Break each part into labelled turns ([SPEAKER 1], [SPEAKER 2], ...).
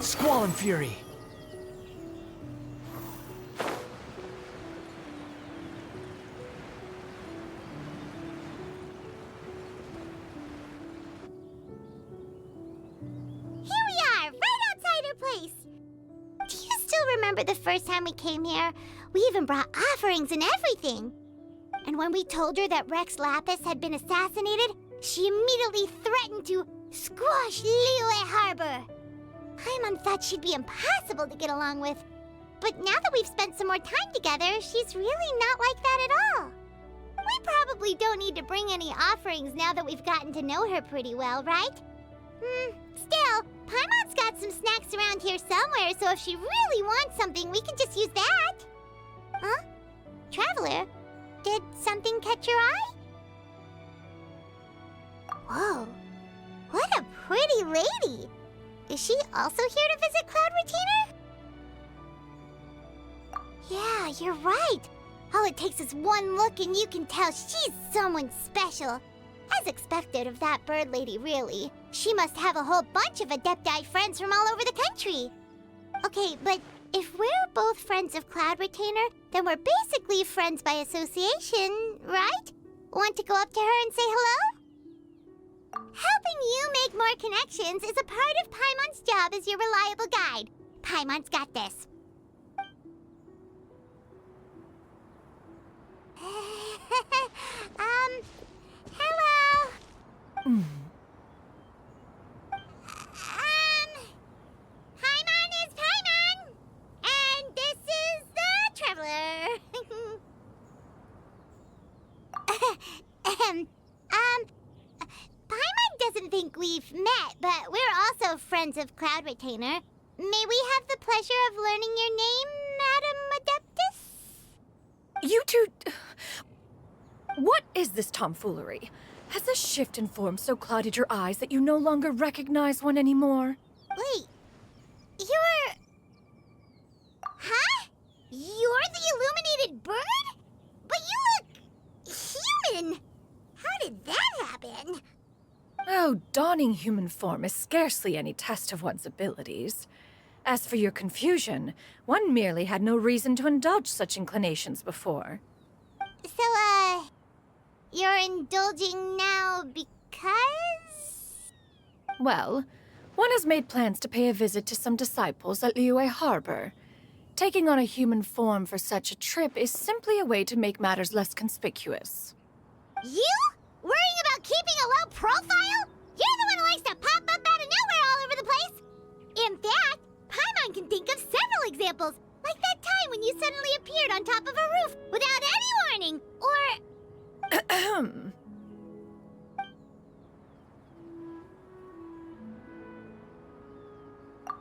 [SPEAKER 1] Squall and Fury.
[SPEAKER 2] Here we are, right outside our place. Do you still remember the first time we came here? We even brought offerings and everything. And when we told her that Rex Lapis had been assassinated, she immediately threatened to squash Liyue Harbor. Paimon thought she'd be impossible to get along with. But now that we've spent some more time together, she's really not like that at all. We probably don't need to bring any offerings now that we've gotten to know her pretty well, right? Still, Paimon's got some snacks around here somewhere, so if she really wants something, we can just use that. Huh? Traveler, did something catch your eye? Whoa, what a pretty lady! Is she also here to visit Cloud Retainer? Yeah, you're right. All it takes is one look and you can tell she's someone special. As expected of that bird lady, really. She must have a whole bunch of Adepti friends from all over the country. Okay, but if we're both friends of Cloud Retainer, then we're basically friends by association, right? Want to go up to her and say hello? Helping you make more connections is a part of Paimon's job as your reliable guide. Paimon's got this. Hello. Paimon is Paimon, and this is the Traveler. Paimon doesn't think we've met, but we're also friends of Cloud Retainer. May we have the pleasure of learning your name, Madam Adeptus?
[SPEAKER 3] You two... What is this tomfoolery? Has this shift in form so clouded your eyes that you no longer recognize one anymore?
[SPEAKER 2] Wait, you're... Huh? You're the illuminated bird? But you look... human! How did that happen?
[SPEAKER 3] Oh, donning human form is scarcely any test of one's abilities. As for your confusion, one merely had no reason to indulge such inclinations before.
[SPEAKER 2] So, you're indulging now because?
[SPEAKER 3] Well, one has made plans to pay a visit to some disciples at Liyue Harbor. Taking on a human form for such a trip is simply a way to make matters less conspicuous.
[SPEAKER 2] You? Worrying about keeping a low profile? You're the one who likes to pop up out of nowhere all over the place! In fact, Paimon can think of several examples, like that time when you suddenly appeared on top of a roof without any warning, or...
[SPEAKER 3] Ahem.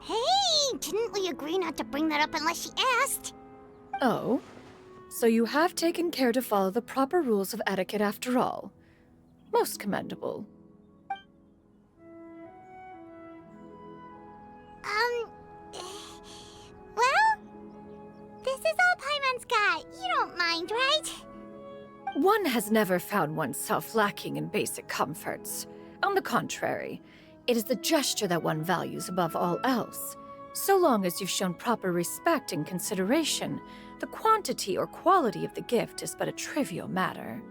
[SPEAKER 2] Hey, didn't we agree not to bring that up unless she asked?
[SPEAKER 3] Oh? So you have taken care to follow the proper rules of etiquette after all. Most commendable.
[SPEAKER 2] Well, this is all Paimon's got. You don't mind, right?
[SPEAKER 3] One has never found oneself lacking in basic comforts. On the contrary, it is the gesture that one values above all else. So long as you've shown proper respect and consideration, the quantity or quality of the gift is but a trivial matter.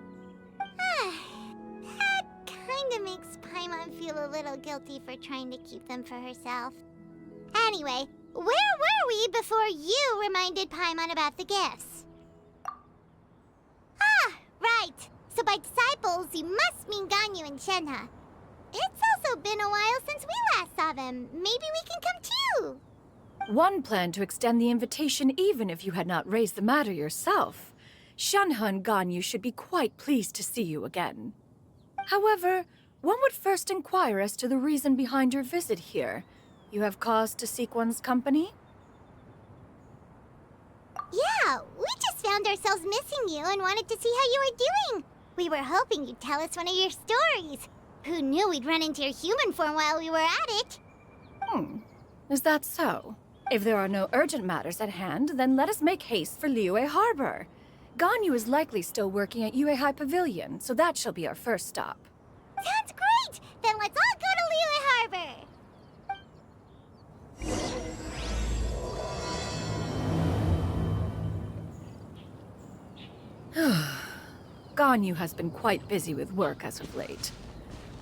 [SPEAKER 2] That kinda makes Paimon feel a little guilty for trying to keep them for herself. Anyway, where were we before you reminded Paimon about the gifts? Ah, right. So by disciples, you must mean Ganyu and Shenhe. It's also been a while since we last saw them. Maybe we can come too.
[SPEAKER 3] One planned to extend the invitation even if you had not raised the matter yourself. Shenhe and Ganyu should be quite pleased to see you again. However, one would first inquire as to the reason behind your visit here. You have cause to seek one's company?
[SPEAKER 2] Yeah, we just found ourselves missing you and wanted to see how you were doing. We were hoping you'd tell us one of your stories. Who knew we'd run into your human form while we were at it?
[SPEAKER 3] Is that so? If there are no urgent matters at hand, then let us make haste for Liyue Harbor. Ganyu is likely still working at Yuehai Pavilion, so that shall be our first stop.
[SPEAKER 2] Sounds great! Then let's all go to Liyue Harbor!
[SPEAKER 3] Ganyu has been quite busy with work as of late.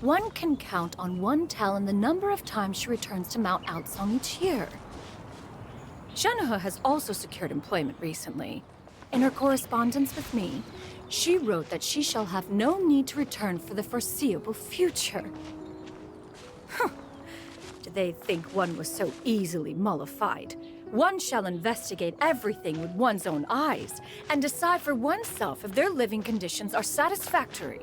[SPEAKER 3] One can count on one talon the number of times she returns to Mount Outsong each year. Xianyun has also secured employment recently. In her correspondence with me, she wrote that she shall have no need to return for the foreseeable future. Did they think one was so easily mollified? One shall investigate everything with one's own eyes and decide for oneself if their living conditions are satisfactory.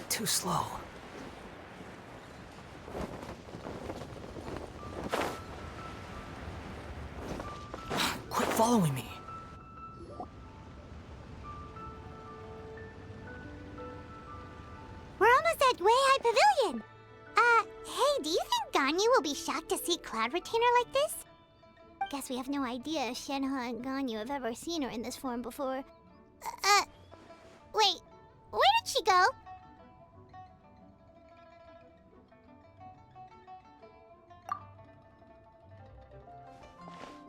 [SPEAKER 1] Too slow. Quit following me.
[SPEAKER 2] We're almost at Way High Pavilion. Hey, do you think Ganyu will be shocked to see Cloud Retainer like this? Guess we have no idea if Shenhe and Ganyu have ever seen her in this form before. Wait, where did she go?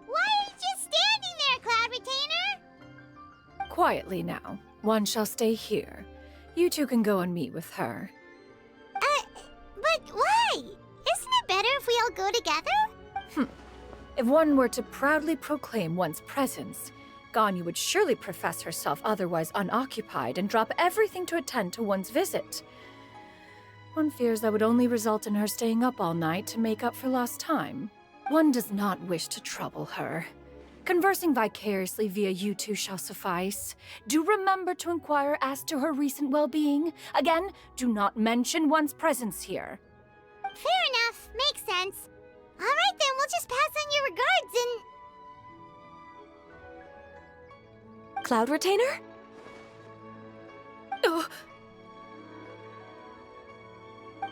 [SPEAKER 2] Why are you just standing there, Cloud Retainer?
[SPEAKER 3] Quietly now. One shall stay here. You two can go and meet with her.
[SPEAKER 2] But why? Isn't it better if we all go together?
[SPEAKER 3] If one were to proudly proclaim one's presence, Ganyu would surely profess herself otherwise unoccupied and drop everything to attend to one's visit. One fears that would only result in her staying up all night to make up for lost time. One does not wish to trouble her. Conversing vicariously via you two shall suffice. Do remember to inquire as to her recent well-being. Again, do not mention one's presence here.
[SPEAKER 2] Fair enough. Makes sense. All right, then. We'll just pass on your regards and...
[SPEAKER 4] Cloud Retainer?
[SPEAKER 3] Oh,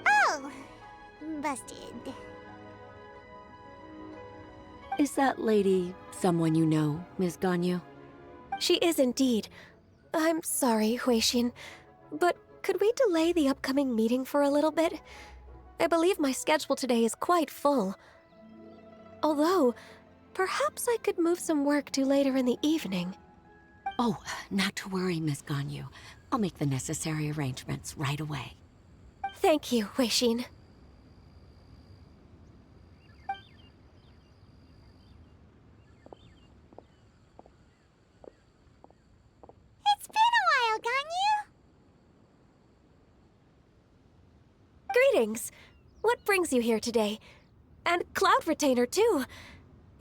[SPEAKER 2] Oh, busted.
[SPEAKER 5] Is that lady someone you know, Miss Ganyu?
[SPEAKER 4] She is indeed. I'm sorry, Huixin, but could we delay the upcoming meeting for a little bit? I believe my schedule today is quite full. Although, perhaps I could move some work to later in the evening.
[SPEAKER 5] Oh, not to worry, Miss Ganyu. I'll make the necessary arrangements right away.
[SPEAKER 4] Thank you, Huixin.
[SPEAKER 2] It's been a while, Ganyu.
[SPEAKER 4] Greetings. What brings you here today? And Cloud Retainer, too.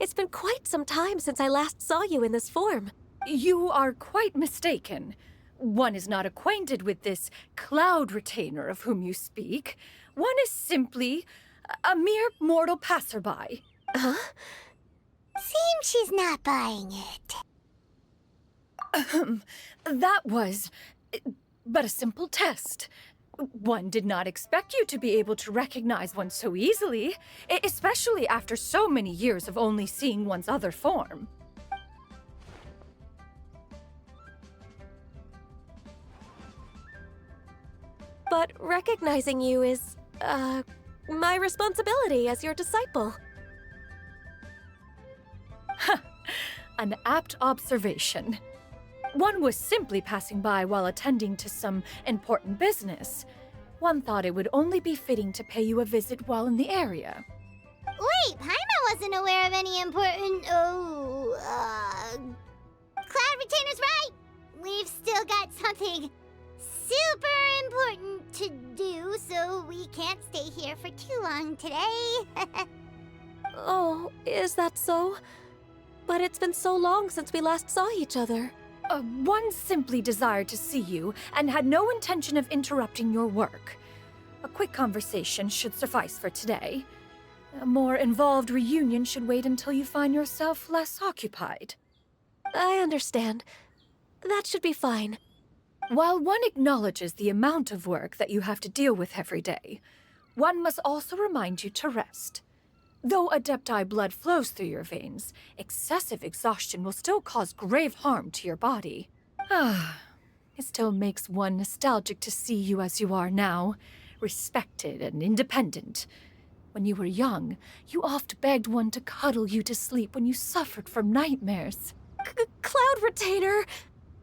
[SPEAKER 4] It's been quite some time since I last saw you in this form.
[SPEAKER 3] you are quite mistaken. One is not acquainted with this Cloud Retainer of whom you speak. One is simply a mere mortal passerby.
[SPEAKER 4] Huh?
[SPEAKER 2] Seems she's not buying it.
[SPEAKER 3] That was but a simple test. One did not expect you to be able to recognize one so easily, especially after so many years of only seeing one's other form.
[SPEAKER 4] But recognizing you is, my responsibility as your disciple.
[SPEAKER 3] An apt observation. One was simply passing by while attending to some important business. One thought it would only be fitting to pay you a visit while in the area.
[SPEAKER 2] Wait, Paimon wasn't aware of any important... Cloud Retainer's right! We've still got something super important to do, so we can't stay here for too long today.
[SPEAKER 4] Oh, is that so? But it's been so long since we last saw each other.
[SPEAKER 3] One simply desired to see you and had no intention of interrupting your work. A quick conversation should suffice for today. A more involved reunion should wait until you find yourself less occupied.
[SPEAKER 4] I understand. That should be fine.
[SPEAKER 3] While one acknowledges the amount of work that you have to deal with every day, one must also remind you to rest. Though Adepti blood flows through your veins, excessive exhaustion will still cause grave harm to your body. It still makes one nostalgic to see you as you are now, respected and independent. When you were young, you oft begged one to cuddle you to sleep when you suffered from nightmares.
[SPEAKER 4] Cloud Retainer!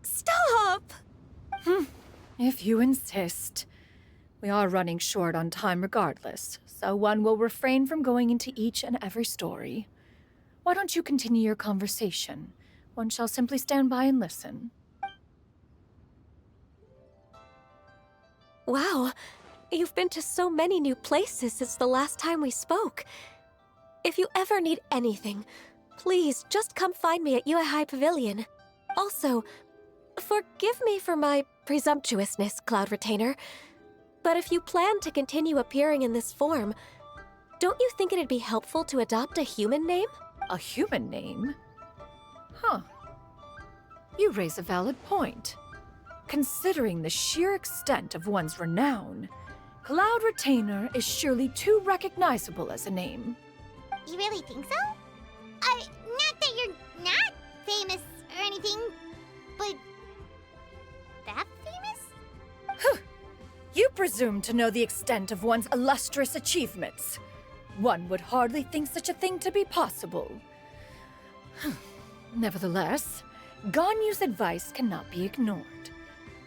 [SPEAKER 4] Stop!
[SPEAKER 3] If you insist. We are running short on time regardless, so one will refrain from going into each and every story. Why don't you continue your conversation? One shall simply stand by and listen.
[SPEAKER 4] Wow, you've been to so many new places since the last time we spoke. If you ever need anything, please just come find me at Yuehai Pavilion. Also, forgive me for my presumptuousness, Cloud Retainer, but if you plan to continue appearing in this form, don't you think it'd be helpful to adopt a human name?
[SPEAKER 3] A human name? Huh. You raise a valid point. Considering the sheer extent of one's renown, Cloud Retainer is surely too recognizable as a name.
[SPEAKER 2] You really think so? Not that you're not famous or anything, but that famous?
[SPEAKER 3] You presume to know the extent of one's illustrious achievements. One would hardly think such a thing to be possible. Nevertheless, Ganyu's advice cannot be ignored.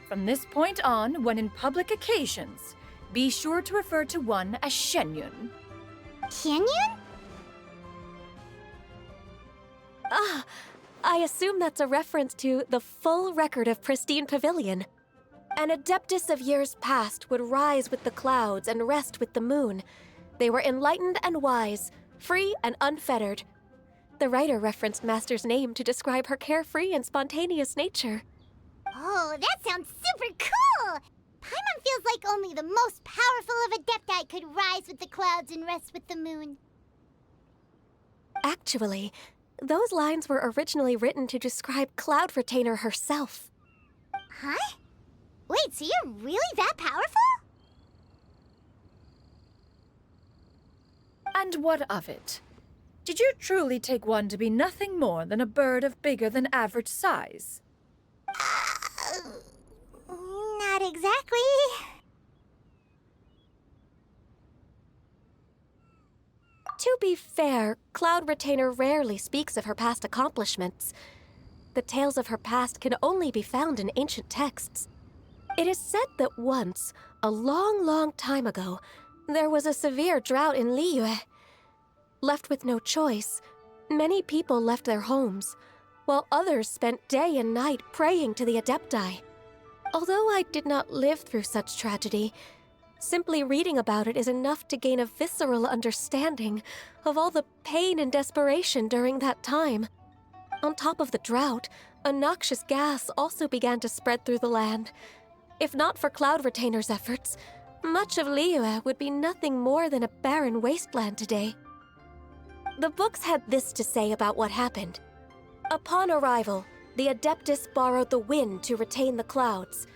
[SPEAKER 3] From this point on, when in public occasions, be sure to refer to one as Xianyun.
[SPEAKER 2] Xianyun?
[SPEAKER 4] I assume that's a reference to the full record of Pristine Pavilion. An Adeptus of years past would rise with the clouds and rest with the moon. They were enlightened and wise, free and unfettered. The writer referenced Master's name to describe her carefree and spontaneous nature.
[SPEAKER 2] Oh, that sounds super cool! Paimon feels like only the most powerful of Adepti could rise with the clouds and rest with the moon.
[SPEAKER 4] Actually, those lines were originally written to describe Cloud Retainer herself.
[SPEAKER 2] Huh? Wait, so you're really that powerful?
[SPEAKER 3] And what of it? Did you truly take one to be nothing more than a bird of bigger than average size?
[SPEAKER 2] Not exactly.
[SPEAKER 4] To be fair, Cloud Retainer rarely speaks of her past accomplishments. The tales of her past can only be found in ancient texts. It is said that once, a long, long time ago, there was a severe drought in Liyue. Left with no choice, many people left their homes, while others spent day and night praying to the Adepti. Although I did not live through such tragedy, simply reading about it is enough to gain a visceral understanding of all the pain and desperation during that time. On top of the drought, a noxious gas also began to spread through the land. If not for Cloud Retainer's efforts, much of Liyue would be nothing more than a barren wasteland today. The books had this to say about what happened. Upon arrival, the Adeptus borrowed the wind to retain the clouds.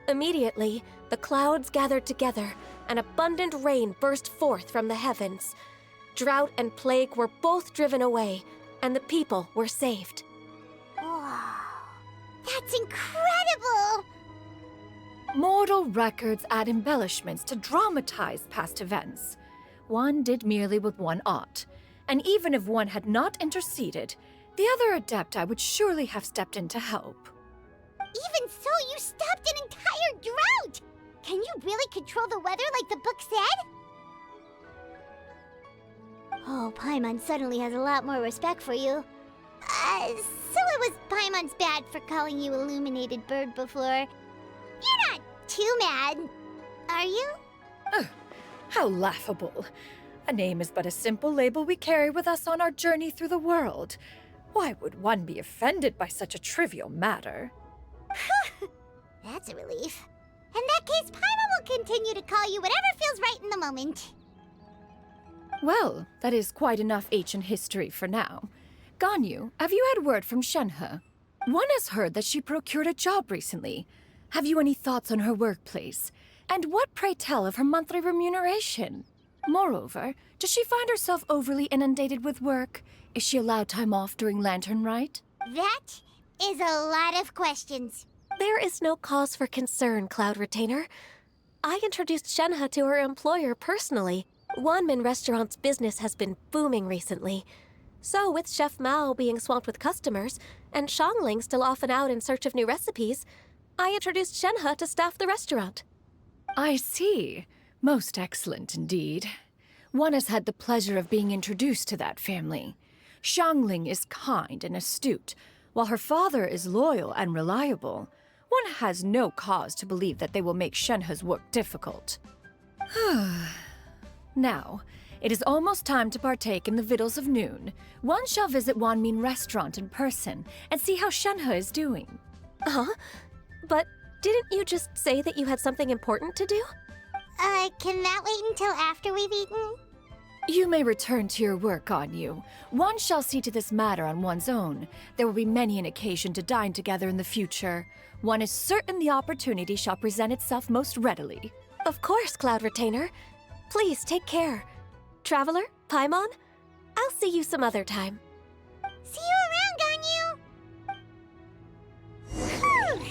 [SPEAKER 4] Immediately, the clouds gathered together, and abundant rain burst forth from the heavens. Drought and plague were both driven away, and the people were saved.
[SPEAKER 2] Wow. That's incredible!
[SPEAKER 3] Mortal records add embellishments to dramatize past events. One did merely what one ought, and even if one had not interceded, the other Adepti would surely have stepped in to help.
[SPEAKER 2] Even so, you stopped an entire drought! Can you really control the weather like the book said? Oh, Paimon suddenly has a lot more respect for you. So it was Paimon's bad for calling you Illuminated Bird before. You're not too mad, are you?
[SPEAKER 3] How laughable. A name is but a simple label we carry with us on our journey through the world. Why would one be offended by such a trivial matter?
[SPEAKER 2] That's a relief. In that case, Paimon will continue to call you whatever feels right in the moment.
[SPEAKER 3] Well, that is quite enough ancient history for now. Ganyu, have you had word from Shenhe? One has heard that she procured a job recently. Have you any thoughts on her workplace? And what, pray tell, of her monthly remuneration? Moreover, does she find herself overly inundated with work? Is she allowed time off during Lantern Rite?
[SPEAKER 2] That is a lot of questions.
[SPEAKER 4] There is no cause for concern, Cloud Retainer. I introduced Shenhe to her employer personally. Wanmin Restaurant's business has been booming recently. So, with Chef Mao being swamped with customers, and Xiangling still off and out in search of new recipes, I introduced Shenhe to staff the restaurant.
[SPEAKER 3] I see. Most excellent indeed. One has had the pleasure of being introduced to that family. Xiangling is kind and astute, while her father is loyal and reliable. One has no cause to believe that they will make Shenhe's work difficult. Now, it is almost time to partake in the victuals of noon. One shall visit Wanmin Restaurant in person and see how Shenhe is doing.
[SPEAKER 4] Huh? But didn't you just say that you had something important to do?
[SPEAKER 2] Can that wait until after we've eaten?
[SPEAKER 3] You may return to your work, Ganyu. One shall see to this matter on one's own. There will be many an occasion to dine together in the future. One is certain the opportunity shall present itself most readily.
[SPEAKER 4] Of course, Cloud Retainer. Please take care. Traveler, Paimon, I'll see you some other time.
[SPEAKER 2] See you around, Ganyu! Whew.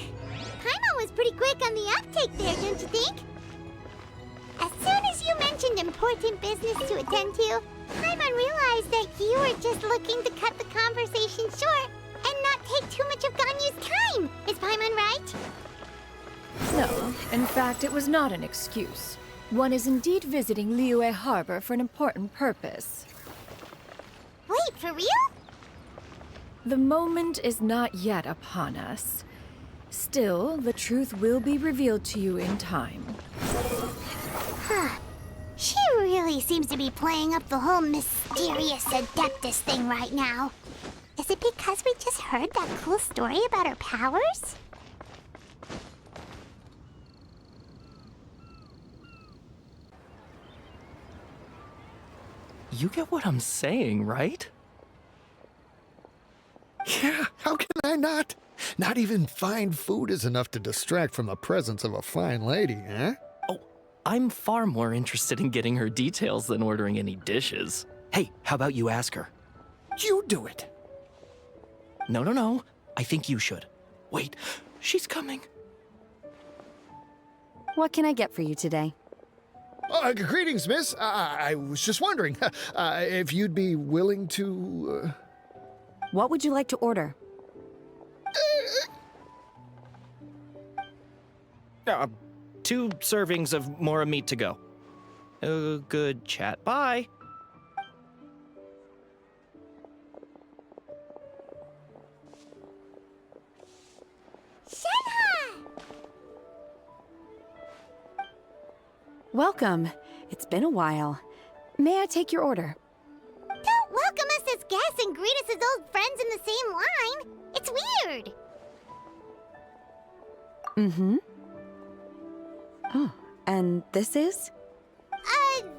[SPEAKER 2] Paimon was pretty quick on the uptake there, don't you think? As soon as you mentioned important business to attend to, Paimon realized that you were just looking to cut the conversation short and not take too much of Ganyu's time. Is Paimon right?
[SPEAKER 3] No, in fact, it was not an excuse. One is indeed visiting Liyue Harbor for an important purpose.
[SPEAKER 2] Wait, for real?
[SPEAKER 3] The moment is not yet upon us. Still, the truth will be revealed to you in time.
[SPEAKER 2] Huh. She really seems to be playing up the whole mysterious Adeptus thing right now. Is it because we just heard that cool story about her powers?
[SPEAKER 1] You get what I'm saying, right?
[SPEAKER 6] Yeah, how can I not? Not even fine food is enough to distract from the presence of a fine lady, eh?
[SPEAKER 1] Oh, I'm far more interested in getting her details than ordering any dishes. Hey, how about you ask her?
[SPEAKER 6] You do it.
[SPEAKER 1] No. I think you should. Wait, she's coming.
[SPEAKER 7] What can I get for you today?
[SPEAKER 6] Greetings, miss. I was just wondering if you'd be willing to...
[SPEAKER 7] What would you like to order?
[SPEAKER 1] 2 servings of mora meat to go. Good chat. Bye.
[SPEAKER 2] Shenhe!
[SPEAKER 7] Welcome. It's been a while. May I take your order?
[SPEAKER 2] Don't welcome us as guests and greet us as old friends in the same line. It's weird.
[SPEAKER 7] Mm-hmm. Oh, and this is?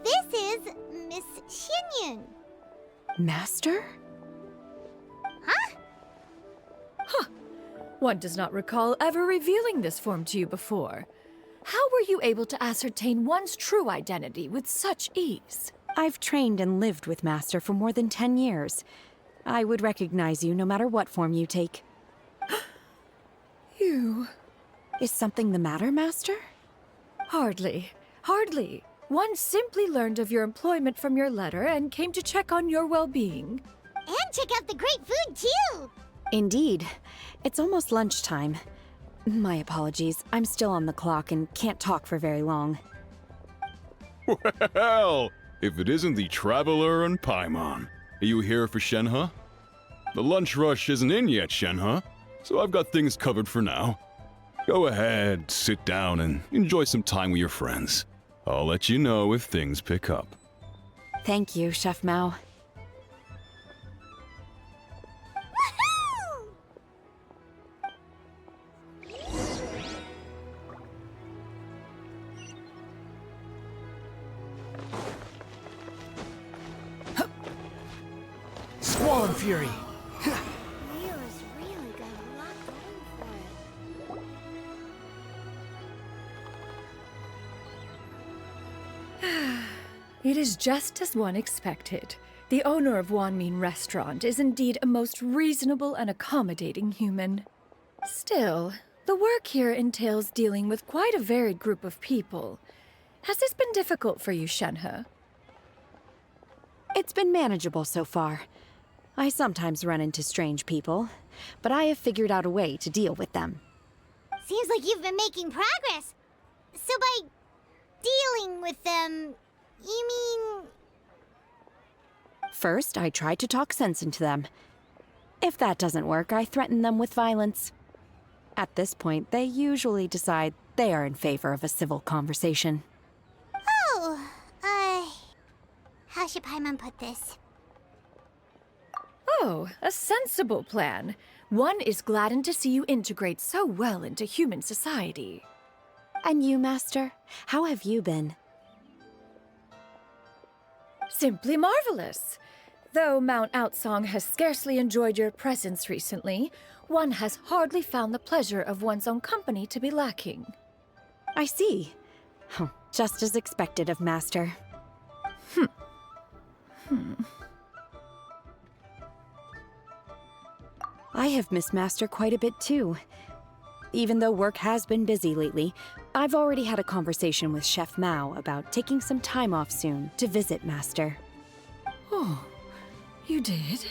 [SPEAKER 2] This is Miss Xianyun.
[SPEAKER 7] Master?
[SPEAKER 2] Huh?
[SPEAKER 3] One does not recall ever revealing this form to you before. How were you able to ascertain one's true identity with such ease?
[SPEAKER 7] I've trained and lived with Master for more than 10 years. I would recognize you no matter what form you take.
[SPEAKER 3] You...
[SPEAKER 7] Is something the matter, Master?
[SPEAKER 3] Hardly. One simply learned of your employment from your letter and came to check on your well-being.
[SPEAKER 2] And check out the great food, too.
[SPEAKER 7] Indeed. It's almost lunchtime. My apologies. I'm still on the clock and can't talk for very long.
[SPEAKER 8] Well, if it isn't the Traveler and Paimon. Are you here for Shenhe? The lunch rush isn't in yet, Shenhe, so I've got things covered for now. Go ahead, sit down, and enjoy some time with your friends. I'll let you know if things pick up.
[SPEAKER 7] Thank you, Chef Mao.
[SPEAKER 2] Woohoo!
[SPEAKER 1] on Fury.
[SPEAKER 2] Leo's really got a lot going for it.
[SPEAKER 3] It is just as one expected. The owner of Wanmin Restaurant is indeed a most reasonable and accommodating human. Still, the work here entails dealing with quite a varied group of people. Has this been difficult for you, Shenhe?
[SPEAKER 7] It's been manageable so far. I sometimes run into strange people, but I have figured out a way to deal with them.
[SPEAKER 2] Seems like you've been making progress. So by dealing with them, you mean...
[SPEAKER 7] First, I try to talk sense into them. If that doesn't work, I threaten them with violence. At this point, they usually decide they are in favor of a civil conversation.
[SPEAKER 2] Oh, how should Paimon put this?
[SPEAKER 3] Oh, a sensible plan. One is gladdened to see you integrate so well into human society.
[SPEAKER 7] And you, Master? How have you been?
[SPEAKER 3] Simply marvelous. Though Mount Outsong has scarcely enjoyed your presence recently, one has hardly found the pleasure of one's own company to be lacking.
[SPEAKER 7] I see. Oh, just as expected of Master. I have missed Master quite a bit too. Even though work has been busy lately, I've already had a conversation with Chef Mao about taking some time off soon to visit Master.
[SPEAKER 3] Oh, you did?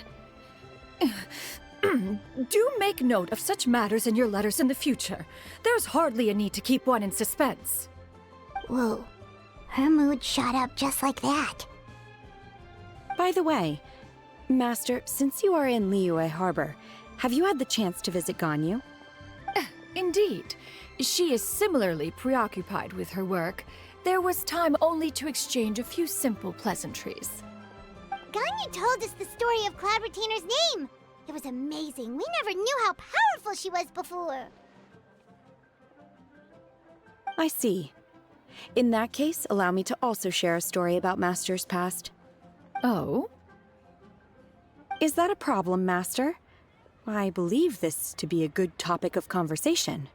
[SPEAKER 3] Do make note of such matters in your letters in the future. There's hardly a need to keep one in suspense.
[SPEAKER 2] Whoa, her mood shot up just like that.
[SPEAKER 7] By the way, Master, since you are in Liyue Harbor, have you had the chance to visit Ganyu?
[SPEAKER 3] Indeed. She is similarly preoccupied with her work. There was time only to exchange a few simple pleasantries.
[SPEAKER 2] Ganyu told us the story of Cloud Retainer's name. It was amazing. We never knew how powerful she was before.
[SPEAKER 7] I see. In that case, allow me to also share a story about Master's past.
[SPEAKER 3] Oh?
[SPEAKER 7] Is that a problem, Master? I believe this to be a good topic of conversation.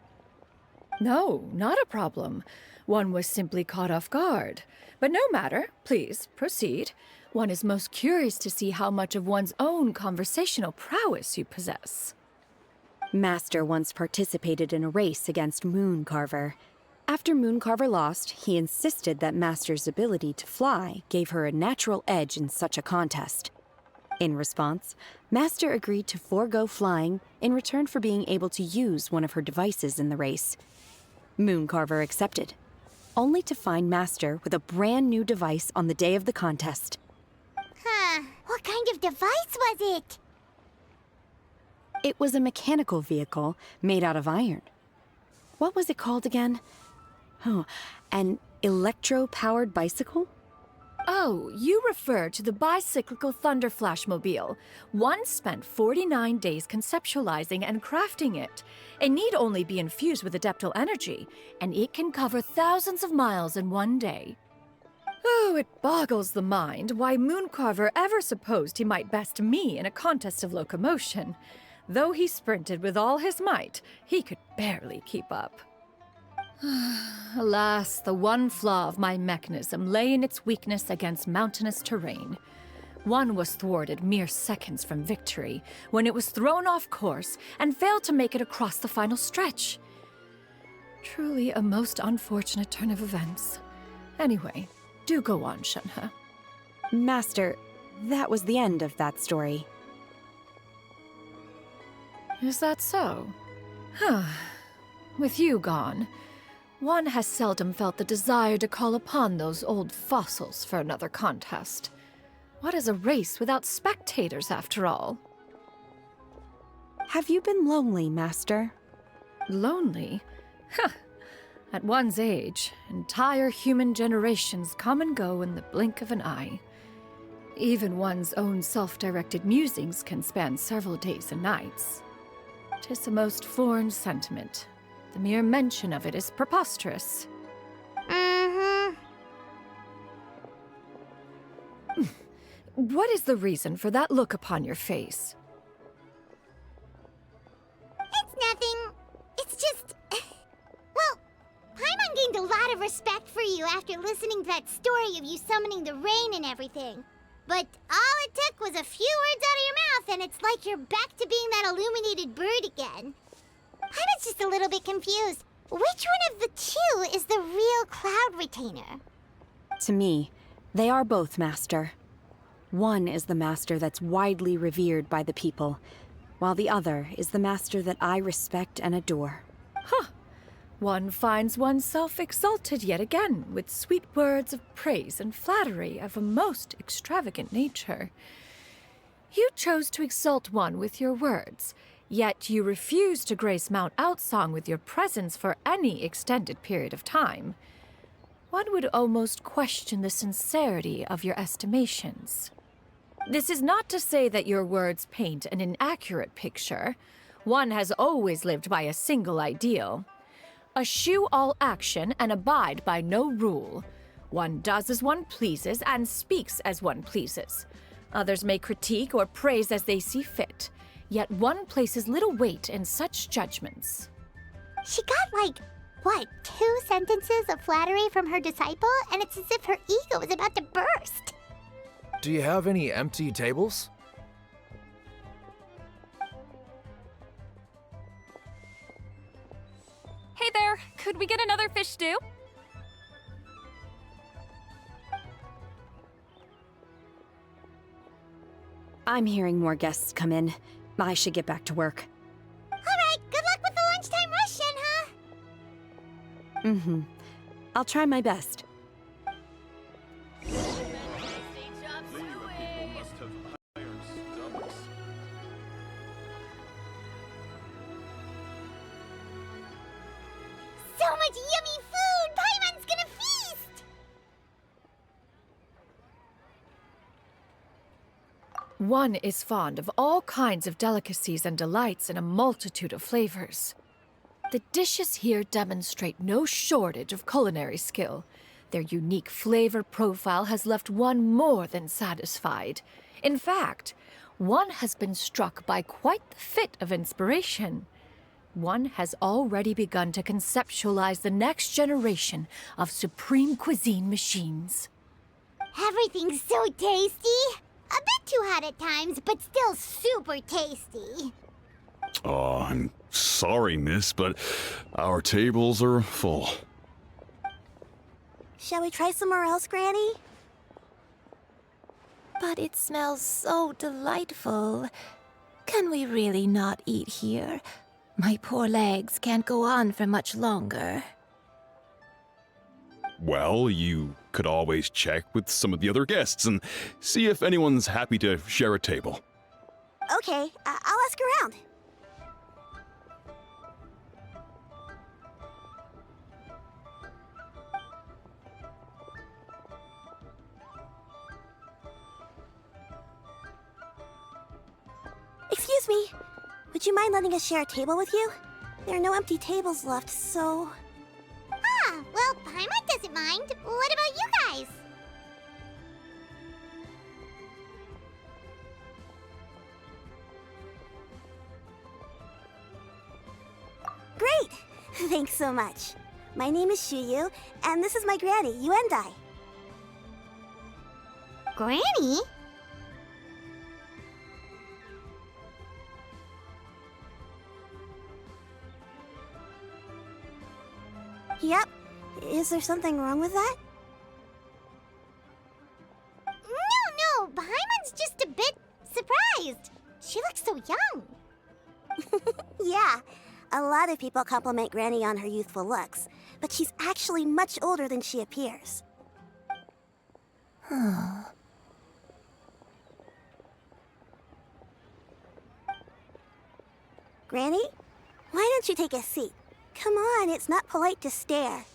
[SPEAKER 3] No, not a problem. One was simply caught off guard. But no matter. Please, proceed. One is most curious to see how much of one's own conversational prowess you possess.
[SPEAKER 7] Master once participated in a race against Mooncarver. After Mooncarver lost, he insisted that Master's ability to fly gave her a natural edge in such a contest. In response, Master agreed to forego flying in return for being able to use one of her devices in the race. Mooncarver accepted, only to find Master with a brand new device on the day of the contest.
[SPEAKER 2] Huh, what kind of device was it?
[SPEAKER 7] It was a mechanical vehicle made out of iron. What was it called again? Oh, an electro-powered bicycle?
[SPEAKER 3] Oh, you refer to the bicyclical Thunder Flashmobile. One spent 49 days conceptualizing and crafting it. It need only be infused with adeptal energy, and it can cover thousands of miles in one day. Oh, it boggles the mind why Mooncarver ever supposed he might best me in a contest of locomotion. Though he sprinted with all his might, he could barely keep up. Alas, the one flaw of my mechanism lay in its weakness against mountainous terrain. One was thwarted mere seconds from victory, when it was thrown off course and failed to make it across the final stretch. Truly a most unfortunate turn of events. Anyway, do go on, Shenhe.
[SPEAKER 7] Master, that was the end of that story.
[SPEAKER 3] Is that so? Huh. With you gone, one has seldom felt the desire to call upon those old fossils for another contest. What is a race without spectators, after all?
[SPEAKER 7] Have you been lonely, Master?
[SPEAKER 3] Lonely? Huh. At one's age, entire human generations come and go in the blink of an eye. Even one's own self-directed musings can span several days and nights. 'Tis a most foreign sentiment. The mere mention of it is preposterous. What is the reason for that look upon your face?
[SPEAKER 2] It's nothing. It's just... Well, Paimon gained a lot of respect for you after listening to that story of you summoning the rain and everything. But all it took was a few words out of your mouth, and it's like you're back to being that illuminated bird again. Paimon's just a little bit confused. Which one of the two is the real Cloud Retainer?
[SPEAKER 7] To me, they are both, Master. One is the master that's widely revered by the people, while the other is the master that I respect and adore.
[SPEAKER 3] Huh. One finds oneself exalted yet again with sweet words of praise and flattery of a most extravagant nature. You chose to exalt one with your words, yet you refuse to grace Mount Outsong with your presence for any extended period of time. One would almost question the sincerity of your estimations. This is not to say that your words paint an inaccurate picture. One has always lived by a single ideal. Eschew all action and abide by no rule. One does as one pleases and speaks as one pleases. Others may critique or praise as they see fit, yet one places little weight in such judgments.
[SPEAKER 2] She got like, what, 2 sentences of flattery from her disciple, and it's as if her ego is about to burst.
[SPEAKER 9] Do you have any empty tables?
[SPEAKER 10] Hey there, could we get another fish stew?
[SPEAKER 7] I'm hearing more guests come in. I should get back to work.
[SPEAKER 2] Alright, good luck with the lunchtime rush, Shenhe.
[SPEAKER 7] Mm-hmm. I'll try my best.
[SPEAKER 2] So much yummy food! Paimon's gonna feast!
[SPEAKER 3] One is fond of all kinds of delicacies and delights in a multitude of flavors. The dishes here demonstrate no shortage of culinary skill. Their unique flavor profile has left one more than satisfied. In fact, one has been struck by quite the fit of inspiration. One has already begun to conceptualize the next generation of supreme cuisine machines.
[SPEAKER 2] Everything's so tasty! A bit too hot at times, but still super tasty.
[SPEAKER 8] Oh, I'm sorry, miss, but our tables are full.
[SPEAKER 2] Shall we try somewhere else, Granny?
[SPEAKER 11] But it smells so delightful. Can we really not eat here? My poor legs can't go on for much longer.
[SPEAKER 8] Well, you could always check with some of the other guests and see if anyone's happy to share a table.
[SPEAKER 2] Okay, I'll ask around. Excuse me. Would you mind letting us share a table with you? There are no empty tables left, so... Ah, well, Paimon doesn't mind. What about you guys? Great! Thanks so much. My name is Xianyun, and this is my granny, Yuendai. Granny? Yep. Is there something wrong with that? No, Paimon's just a bit surprised. She looks so young. Yeah, a lot of people compliment Granny on her youthful looks, but she's actually much older than she appears. Granny, why don't you take a seat? Come on, it's not polite to stare.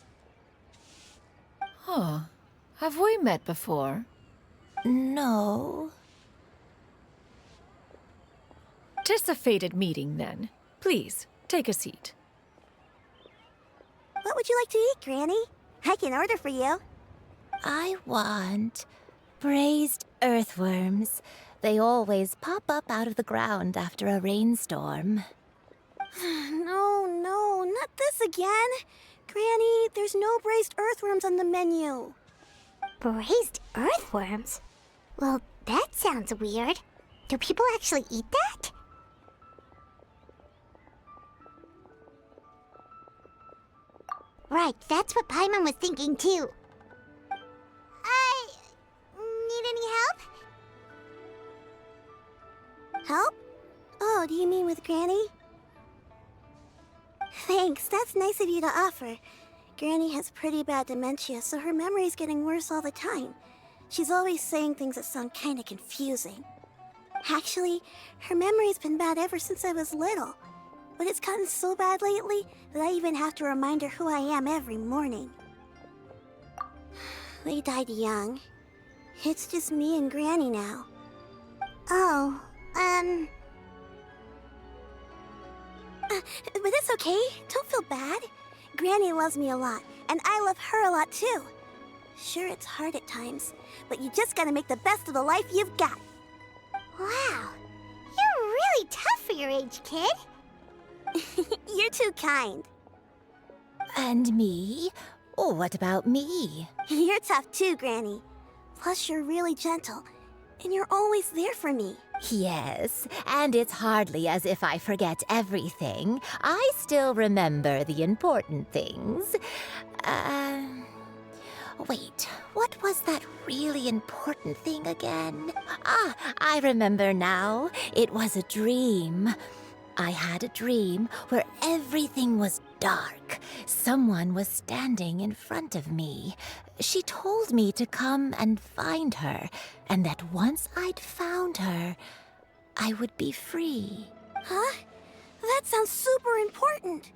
[SPEAKER 3] Huh. Have we met before?
[SPEAKER 11] No.
[SPEAKER 3] 'Tis a fated meeting, then. Please, take a seat.
[SPEAKER 2] What would you like to eat, Granny? I can order for you.
[SPEAKER 11] I want braised Earthworms. They always pop up out of the ground after a rainstorm.
[SPEAKER 2] No, not this again. Granny, there's no braised earthworms on the menu. Braised earthworms? Well, that sounds weird. Do people actually eat that? Right, that's what Paimon was thinking too. Need any help? Help? Oh, do you mean with Granny? Thanks, that's nice of you to offer. Granny has pretty bad dementia, so her memory's getting worse all the time. She's always saying things that sound kinda confusing. Actually, her memory's been bad ever since I was little. But it's gotten so bad lately that I even have to remind her who I am every morning. They died young. It's just me and Granny now. Oh, but it's okay. Don't feel bad. Granny loves me a lot, and I love her a lot too. Sure, it's hard at times, but you just gotta make the best of the life you've got. Wow, you're really tough for your age, kid. You're too kind.
[SPEAKER 11] And me? Oh, what about me?
[SPEAKER 2] You're tough too, Granny. Plus, you're really gentle, and you're always there for me.
[SPEAKER 11] Yes, and it's hardly as if I forget everything. I still remember the important things. Wait, what was that really important thing again? Ah, I remember now. It was a dream. I had a dream where everything was dark. Someone was standing in front of me. She told me to come and find her, and that once I'd found her, I would be free.
[SPEAKER 2] Huh? That sounds super important.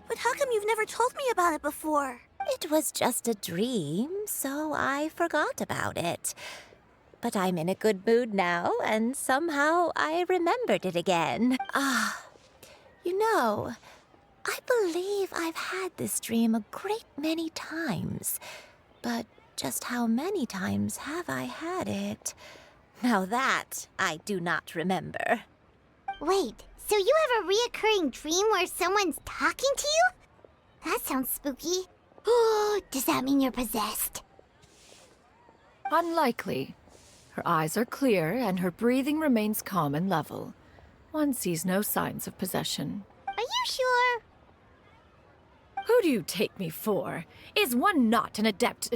[SPEAKER 2] But how come you've never told me about it before?
[SPEAKER 11] It was just a dream, so I forgot about it. But I'm in a good mood now, and somehow I remembered it again. You know, I believe I've had this dream a great many times. But just how many times have I had it? Now that I do not remember.
[SPEAKER 2] Wait, so you have a reoccurring dream where someone's talking to you? That sounds spooky. Oh, does that mean you're possessed?
[SPEAKER 3] Unlikely. Her eyes are clear and her breathing remains calm and level. One sees no signs of possession.
[SPEAKER 2] Are you sure?
[SPEAKER 3] Who do you take me for? Is one not an adept?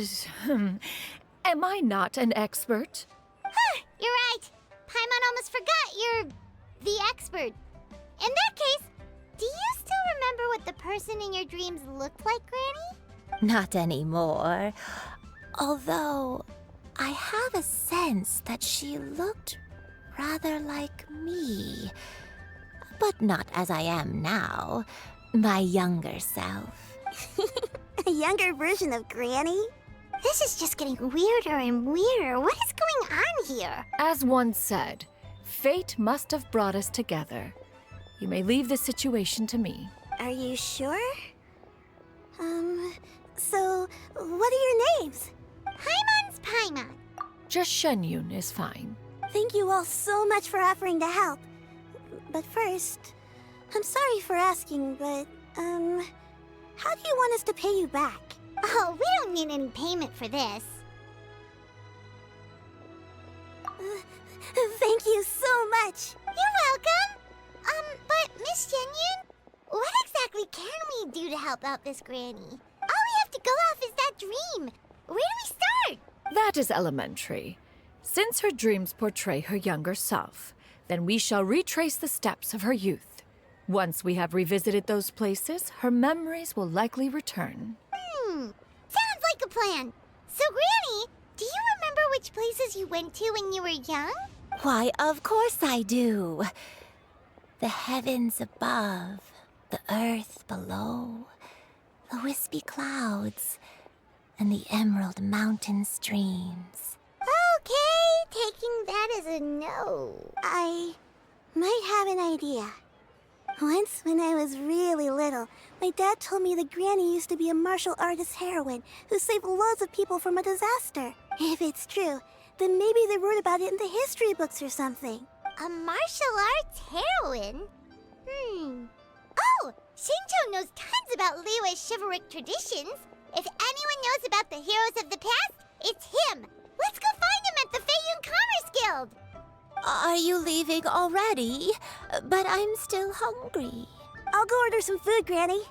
[SPEAKER 3] Am I not an expert?
[SPEAKER 2] Huh, you're right. Paimon almost forgot you're the expert. In that case, do you still remember what the person in your dreams looked like, Granny?
[SPEAKER 11] Not anymore. Although, I have a sense that she looked rather like me. But not as I am now. My younger self.
[SPEAKER 2] A younger version of Granny? This is just getting weirder and weirder. What is going on here?
[SPEAKER 3] As one said, fate must have brought us together. You may leave this situation to me.
[SPEAKER 2] Are you sure? So, what are your names? Paimon's Paimon.
[SPEAKER 3] Just Xianyun is fine.
[SPEAKER 2] Thank you all so much for offering to help. But first, I'm sorry for asking, but, how do you want us to pay you back? Oh, we don't need any payment for this. Thank you so much. You're welcome. But Miss Xianyun, what exactly can we do to help out this granny? All we have to go off is that dream. Where do we start?
[SPEAKER 3] That is elementary. Since her dreams portray her younger self, then we shall retrace the steps of her youth. Once we have revisited those places, her memories will likely return.
[SPEAKER 2] Sounds like a plan. So, Granny, do you remember which places you went to when you were young?
[SPEAKER 11] Why, of course I do. The heavens above, the earth below, the wispy clouds, and the emerald mountain streams.
[SPEAKER 2] Okay, taking that as a no. I might have an idea. Once, when I was really little, my dad told me that Granny used to be a martial artist heroine who saved loads of people from a disaster. If it's true, Then maybe they wrote about it in the history books or something. A martial arts heroine? Oh, Shincho knows tons about Liyue's chivalric traditions. If anyone knows about the heroes of the past, it's him. Let's go find him at the Feiyun Commerce Guild.
[SPEAKER 11] Are you leaving already? But I'm still hungry.
[SPEAKER 2] I'll go order some food, Granny.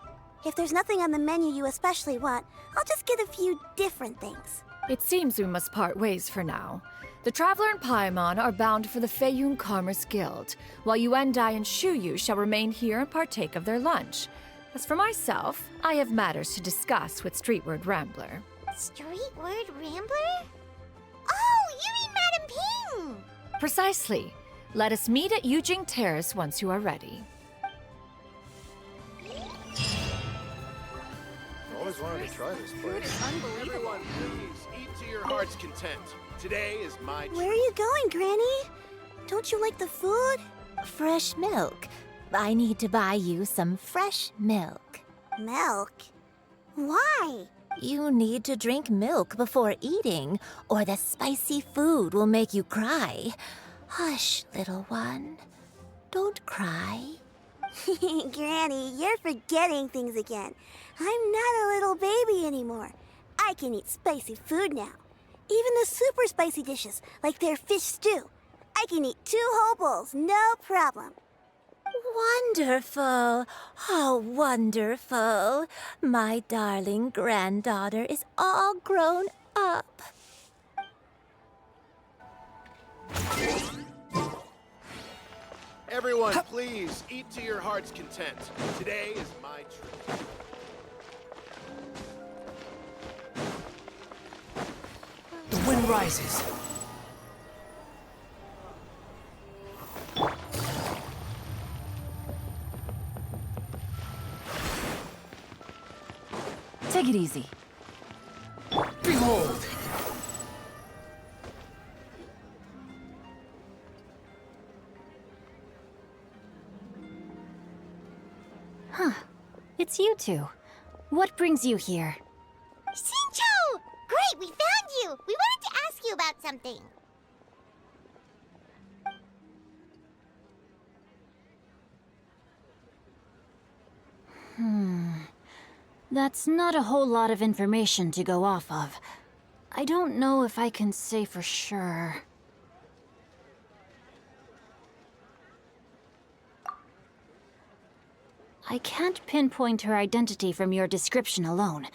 [SPEAKER 2] If there's nothing on the menu you especially want, I'll just get a few different things.
[SPEAKER 3] It seems we must part ways for now. The Traveler and Paimon are bound for the Feiyun Commerce Guild, while Yuendai and Shuyu shall remain here and partake of their lunch. As for myself, I have matters to discuss with Streetward Rambler.
[SPEAKER 2] Streetward Rambler? Oh, you mean Madam Ping!
[SPEAKER 3] Precisely. Let us meet at Yujing Terrace once you are ready.
[SPEAKER 9] I've always wanted to try this place.
[SPEAKER 12] Everyone, please eat to your heart's content. Today is my treat.
[SPEAKER 2] Where are you going, Granny? Don't you like the food?
[SPEAKER 11] Fresh milk. I need to buy you some fresh milk.
[SPEAKER 2] Milk? Why?
[SPEAKER 11] You need to drink milk before eating, or the spicy food will make you cry. Hush, little one. Don't cry.
[SPEAKER 2] Granny, you're forgetting things again. I'm not a little baby anymore. I can eat spicy food now. Even the super spicy dishes, like their fish stew. I can eat 2 whole bowls, no problem.
[SPEAKER 11] Wonderful. Oh, wonderful. My darling granddaughter is all grown up.
[SPEAKER 12] Everyone, please eat to your heart's content. Today is my treat.
[SPEAKER 1] The wind rises.
[SPEAKER 7] Take it easy.
[SPEAKER 1] Behold!
[SPEAKER 7] Huh. It's you two. What brings you here?
[SPEAKER 2] Shincho! Great, we found you! We wanted to ask you about something.
[SPEAKER 7] That's not a whole lot of information to go off of. I don't know if I can say for sure. I can't pinpoint her identity from your description alone,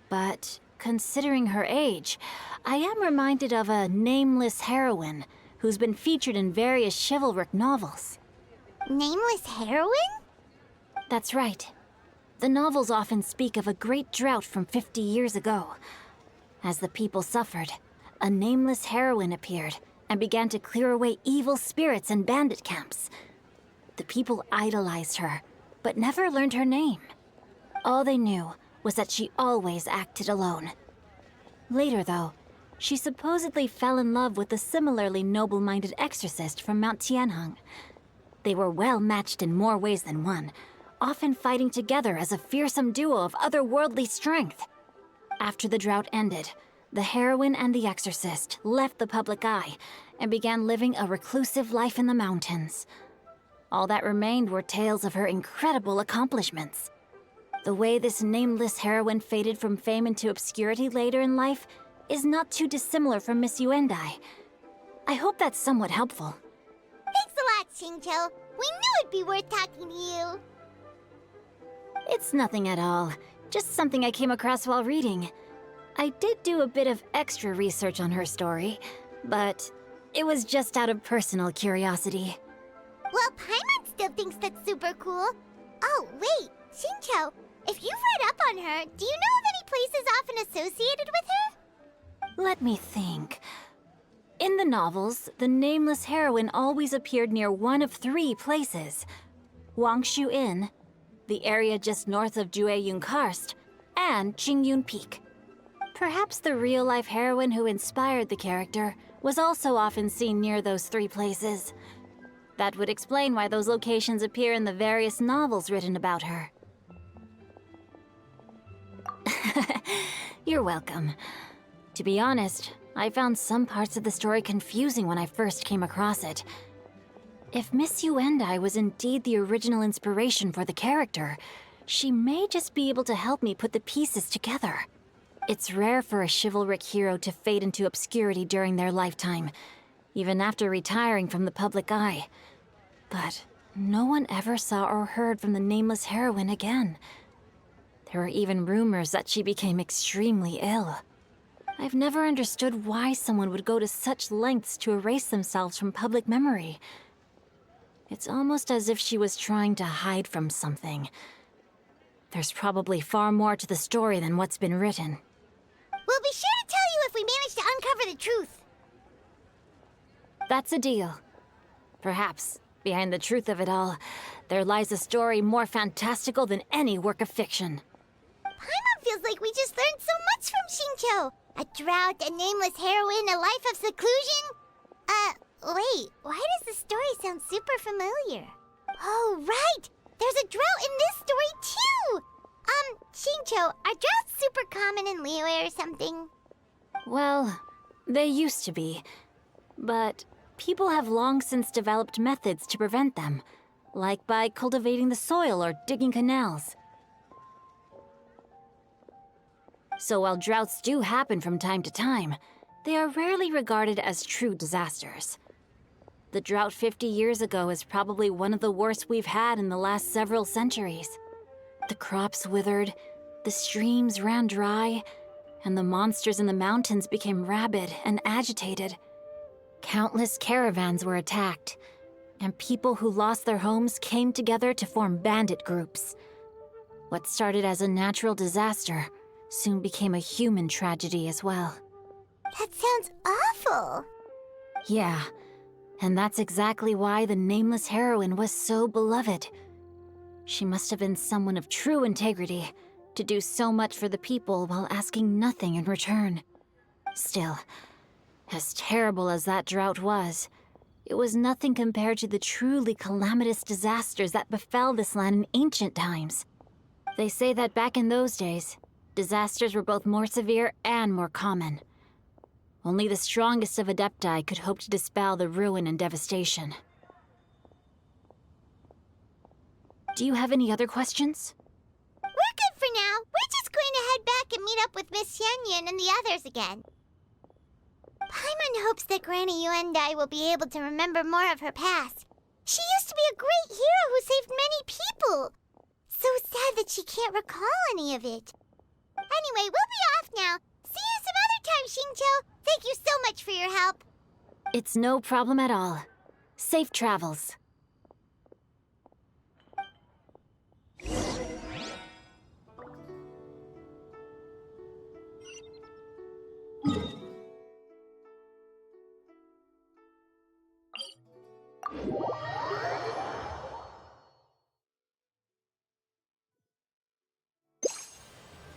[SPEAKER 7] but considering her age, I am reminded of a nameless heroine who's been featured in various chivalric novels.
[SPEAKER 2] Nameless heroine?
[SPEAKER 7] That's right. The novels often speak of a great drought from 50 years ago. As the people suffered, a nameless heroine appeared and began to clear away evil spirits and bandit camps. The people idolized her, but never learned her name. All they knew was that she always acted alone. Later, though, she supposedly fell in love with a similarly noble-minded exorcist from Mount Tianheng. They were well matched in more ways than one, often fighting together as a fearsome duo of otherworldly strength. After the drought ended, the heroine and the exorcist left the public eye and began living a reclusive life in the mountains. All that remained were tales of her incredible accomplishments. The way this nameless heroine faded from fame into obscurity later in life is not too dissimilar from Miss Yuendai. I hope that's somewhat helpful.
[SPEAKER 2] Thanks a lot, Shincho. We knew it'd be worth talking to you.
[SPEAKER 7] It's nothing at all. Just something I came across while reading. I did do a bit of extra research on her story, but it was just out of personal curiosity.
[SPEAKER 2] Well, Paimon still thinks that's super cool. Oh, wait, Shincho, if you've read up on her, do you know of any places often associated with her?
[SPEAKER 7] Let me think. In the novels, the nameless heroine always appeared near one of 3 places. Wangshu Inn, the area just north of Jueyun Karst, and Qingyun Peak. Perhaps the real-life heroine who inspired the character was also often seen near those 3 places. That would explain why those locations appear in the various novels written about her. You're welcome. To be honest,
[SPEAKER 13] I found some parts of the story confusing when I first came across it. If Miss Yuendai was indeed the original inspiration for the character, she may just be able to help me put the pieces together. It's rare for a chivalric hero to fade into obscurity during their lifetime, even after retiring from the public eye. But no one ever saw or heard from the nameless heroine again. There were even rumors that she became extremely ill. I've never understood why someone would go to such lengths to erase themselves from public memory. It's almost as if she was trying to hide from something. There's probably far more to the story than what's been written.
[SPEAKER 2] We'll be sure to tell you if we manage to uncover the truth.
[SPEAKER 13] That's a deal. Perhaps, behind the truth of it all, there lies a story more fantastical than any work of fiction.
[SPEAKER 2] Paimon feels like we just learned so much from Xingqiu. A drought, a nameless heroine, a life of seclusion. Wait, why does the story sound super familiar? Oh, right! There's a drought in this story, too! Xingqiu, are droughts super common in Liyue or something?
[SPEAKER 13] Well, they used to be. But people have long since developed methods to prevent them, like by cultivating the soil or digging canals. So while droughts do happen from time to time, they are rarely regarded as true disasters. The drought 50 years ago is probably one of the worst we've had in the last several centuries. The crops withered, the streams ran dry, and the monsters in the mountains became rabid and agitated. Countless caravans were attacked, and people who lost their homes came together to form bandit groups. What started as a natural disaster soon became a human tragedy as well.
[SPEAKER 2] That sounds awful.
[SPEAKER 13] Yeah, and that's exactly why the nameless heroine was so beloved. She must have been someone of true integrity, to do so much for the people while asking nothing in return. Still, as terrible as that drought was, it was nothing compared to the truly calamitous disasters that befell this land in ancient times. They say that back in those days, disasters were both more severe and more common. Only the strongest of Adepti could hope to dispel the ruin and devastation. Do you have any other questions?
[SPEAKER 2] We're good for now. We're just going to head back and meet up with Miss Xianyun and the others again. Paimon hopes that Granny Yuendai will be able to remember more of her past. She used to be a great hero who saved many people. So sad that she can't recall any of it. Anyway, we'll be off now. See you some other time, Xingqiu. Thank you so much for your help.
[SPEAKER 13] It's no problem at all. Safe travels.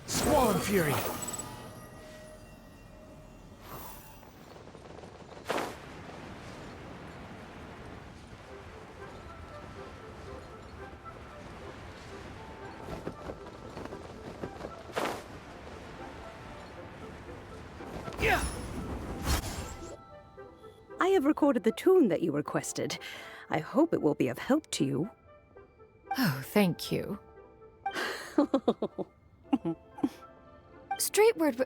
[SPEAKER 1] Swan Fury!
[SPEAKER 14] I have recorded the tune that you requested. I hope it will be of help to you.
[SPEAKER 3] Oh, thank you. Straightward,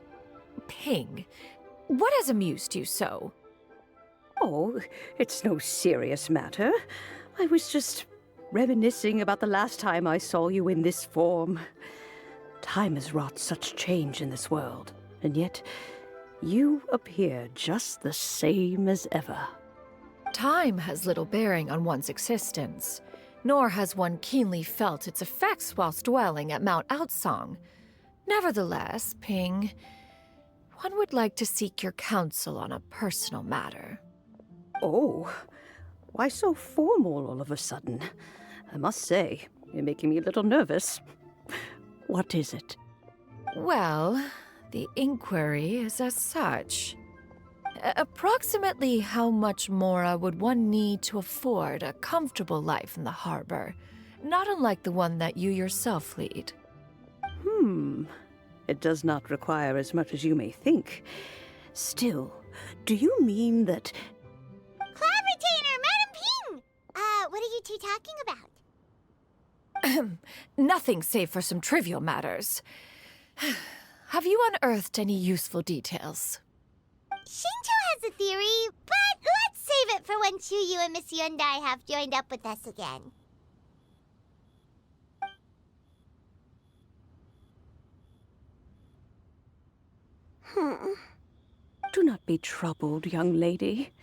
[SPEAKER 3] Ping, what has amused you so?
[SPEAKER 14] Oh, it's no serious matter. I was just reminiscing about the last time I saw you in this form. Time has wrought such change in this world, and yet you appear just the same as ever.
[SPEAKER 3] Time has little bearing on one's existence, nor has one keenly felt its effects whilst dwelling at Mount Outsong. Nevertheless, Ping, one would like to seek your counsel on a personal matter.
[SPEAKER 14] Oh, why so formal all of a sudden? I must say, you're making me a little nervous. What is it?
[SPEAKER 3] Well, the inquiry is as such. Approximately how much more would one need to afford a comfortable life in the harbor, not unlike the one that you yourself lead?
[SPEAKER 14] It does not require as much as you may think. Still, Do you mean that...
[SPEAKER 2] Cloud Retainer, Madam Ping! What are you two talking about?
[SPEAKER 3] Nothing save for some trivial matters. Have you unearthed any useful details?
[SPEAKER 2] Shinjo has a theory, but let's save it for when Chuyu and Miss Yundai have joined up with us again.
[SPEAKER 14] Do not be troubled, young lady.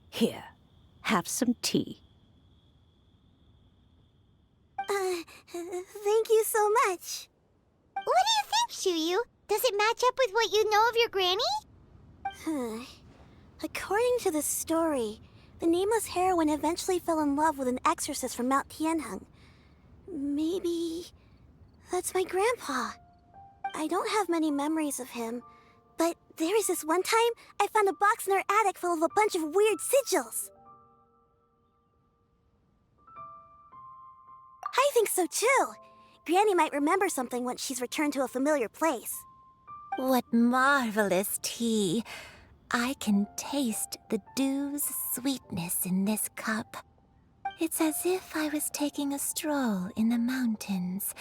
[SPEAKER 14] Here, have some tea.
[SPEAKER 2] Thank you so much. What do you think, Chuyu? Does it match up with what you know of your granny? According to the story, the nameless heroine eventually fell in love with an exorcist from Mount Tianheng. Maybe that's my grandpa. I don't have many memories of him, but there was this one time I found a box in our attic full of a bunch of weird sigils. I think so too. Granny might remember something once she's returned to a familiar place.
[SPEAKER 11] What marvelous tea. I can taste the dew's sweetness in this cup. It's as if I was taking a stroll in the mountains,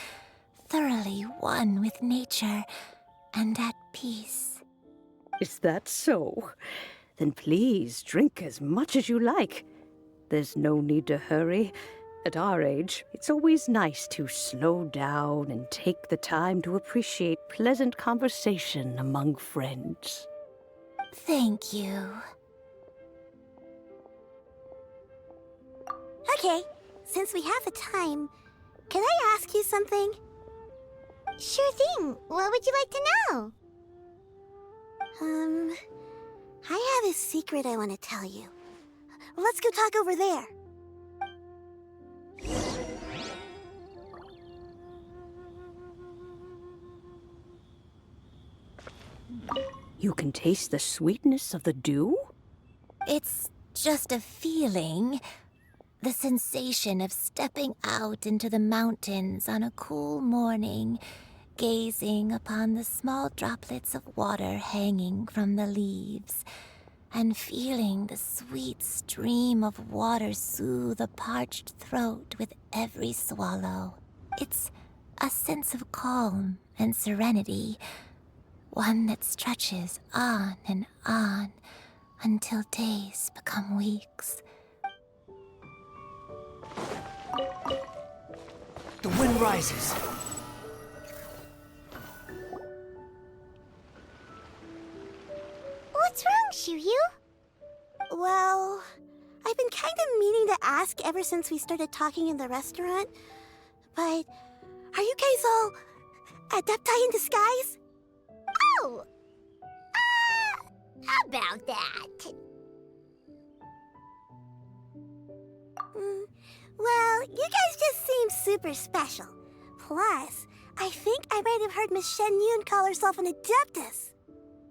[SPEAKER 11] thoroughly one with nature and at peace.
[SPEAKER 14] Is that so? Then please drink as much as you like. There's no need to hurry. At our age, it's always nice to slow down and take the time to appreciate pleasant conversation among friends.
[SPEAKER 11] Thank you.
[SPEAKER 2] Okay, since we have the time, can I ask you something? Sure thing. What would you like to know? I have a secret I want to tell you. Let's go talk over there.
[SPEAKER 14] You can taste the sweetness of the dew?
[SPEAKER 11] It's just a feeling. The sensation of stepping out into the mountains on a cool morning, gazing upon the small droplets of water hanging from the leaves, and feeling the sweet stream of water soothe a parched throat with every swallow. It's a sense of calm and serenity, one that stretches on and on until days become weeks.
[SPEAKER 15] The wind rises.
[SPEAKER 2] What's wrong, Xianyun? Well, I've been kind of meaning to ask ever since we started talking in the restaurant, but are you guys all adepti in disguise? Oh! How about that? Well, you guys just seem super special. Plus, I think I might have heard Miss Xianyun call herself an adeptus.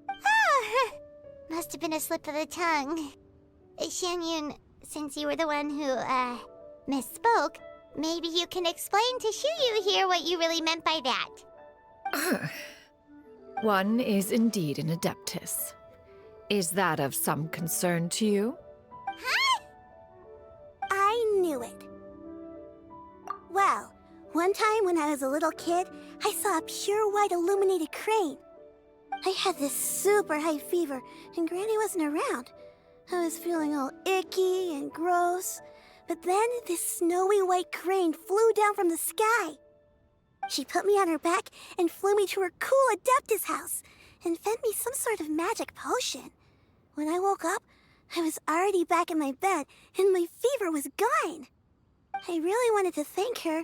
[SPEAKER 2] Oh, must have been a slip of the tongue. Xianyun, since you were the one who, misspoke, maybe you can explain to Xianyun here what you really meant by that.
[SPEAKER 3] One is indeed an adeptus. Is that of some concern to you?
[SPEAKER 2] Huh? I knew it. Well, one time when I was a little kid, I saw a pure white illuminated crane. I had this super high fever, and Granny wasn't around. I was feeling all icky and gross. But then this snowy white crane flew down from the sky. She put me on her back and flew me to her cool Adeptus house and fed me some sort of magic potion. When I woke up, I was already back in my bed and my fever was gone. I really wanted to thank her,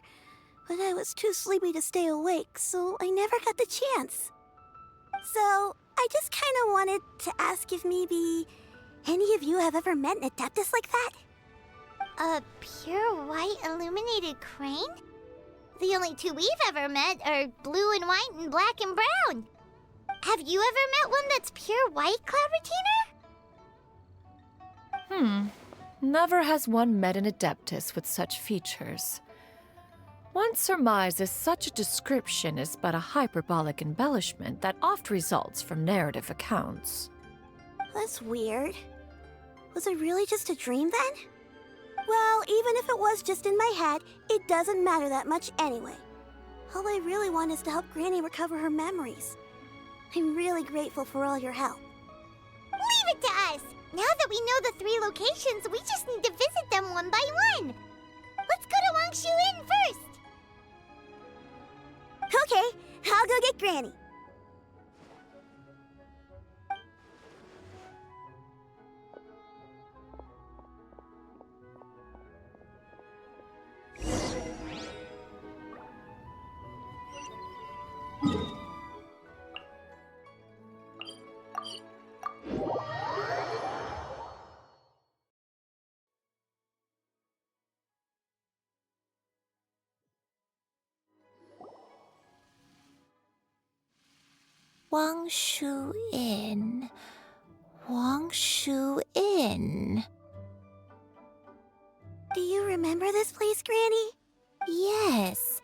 [SPEAKER 2] but I was too sleepy to stay awake, so I never got the chance. So, I just kind of wanted to ask if maybe any of you have ever met an Adeptus like that? A pure white illuminated crane? The only two we've ever met are blue and white and black and brown. Have you ever met one that's pure white, Cloud Retainer?
[SPEAKER 3] Never has one met an adeptus with such features. One surmises such a description is but a hyperbolic embellishment that oft results from narrative accounts.
[SPEAKER 16] That's weird. Was it really just a dream then? Well, even if it was just in my head, it doesn't matter that much anyway. All I really want is to help Granny recover her memories. I'm really grateful for all your help.
[SPEAKER 2] Leave it to us! Now that we know the 3 locations, we just need to visit them one by one. Let's go to Wangshu Inn first!
[SPEAKER 16] Okay, I'll go get Granny.
[SPEAKER 11] Wangshu Inn. Wangshu Inn.
[SPEAKER 16] Do you remember this place, Granny?
[SPEAKER 11] Yes.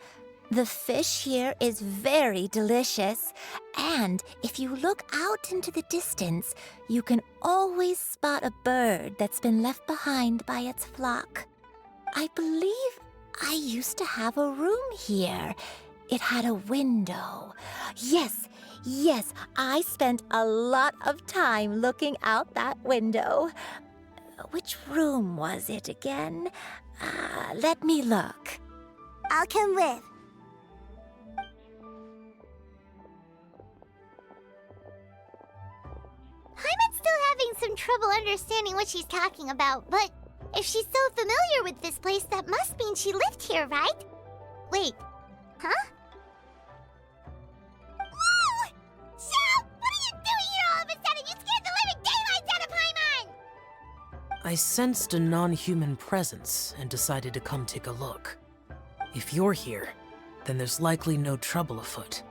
[SPEAKER 11] The fish here is very delicious. And if you look out into the distance, you can always spot a bird that's been left behind by its flock. I believe I used to have a room here. It had a window. Yes, I spent a lot of time looking out that window. Which room was it again? Let me look.
[SPEAKER 16] I'll come with.
[SPEAKER 2] Paimon's still having some trouble understanding what she's talking about, but if she's so familiar with this place, that must mean she lived here, right? Wait, huh? Whoa! Shao! What are you doing here all of a sudden? You scared the living daylights out of Paimon!
[SPEAKER 15] I sensed a non-human presence and decided to come take a look. If you're here, then there's likely no trouble afoot.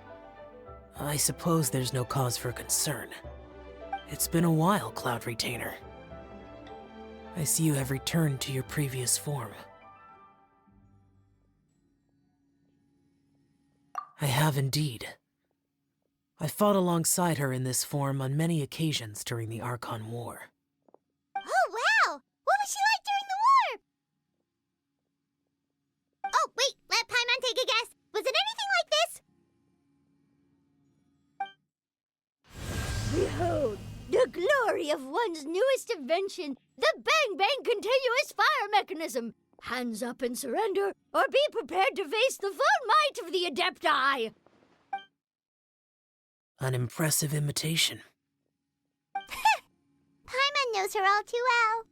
[SPEAKER 15] I suppose there's no cause for concern. It's been a while, Cloud Retainer. I see you have returned to your previous form. I have indeed. I fought alongside her in this form on many occasions during the Archon War.
[SPEAKER 2] Oh, wow! What was she like during the war? Oh, wait, let Paimon take a guess. Was it anything like this?
[SPEAKER 17] Behold, the glory of one's newest invention, the Bang Bang Continuous Fire Mechanism. Hands up and surrender, or be prepared to face the full might of the Adepti.
[SPEAKER 15] An impressive imitation.
[SPEAKER 2] Paimon knows her all too well.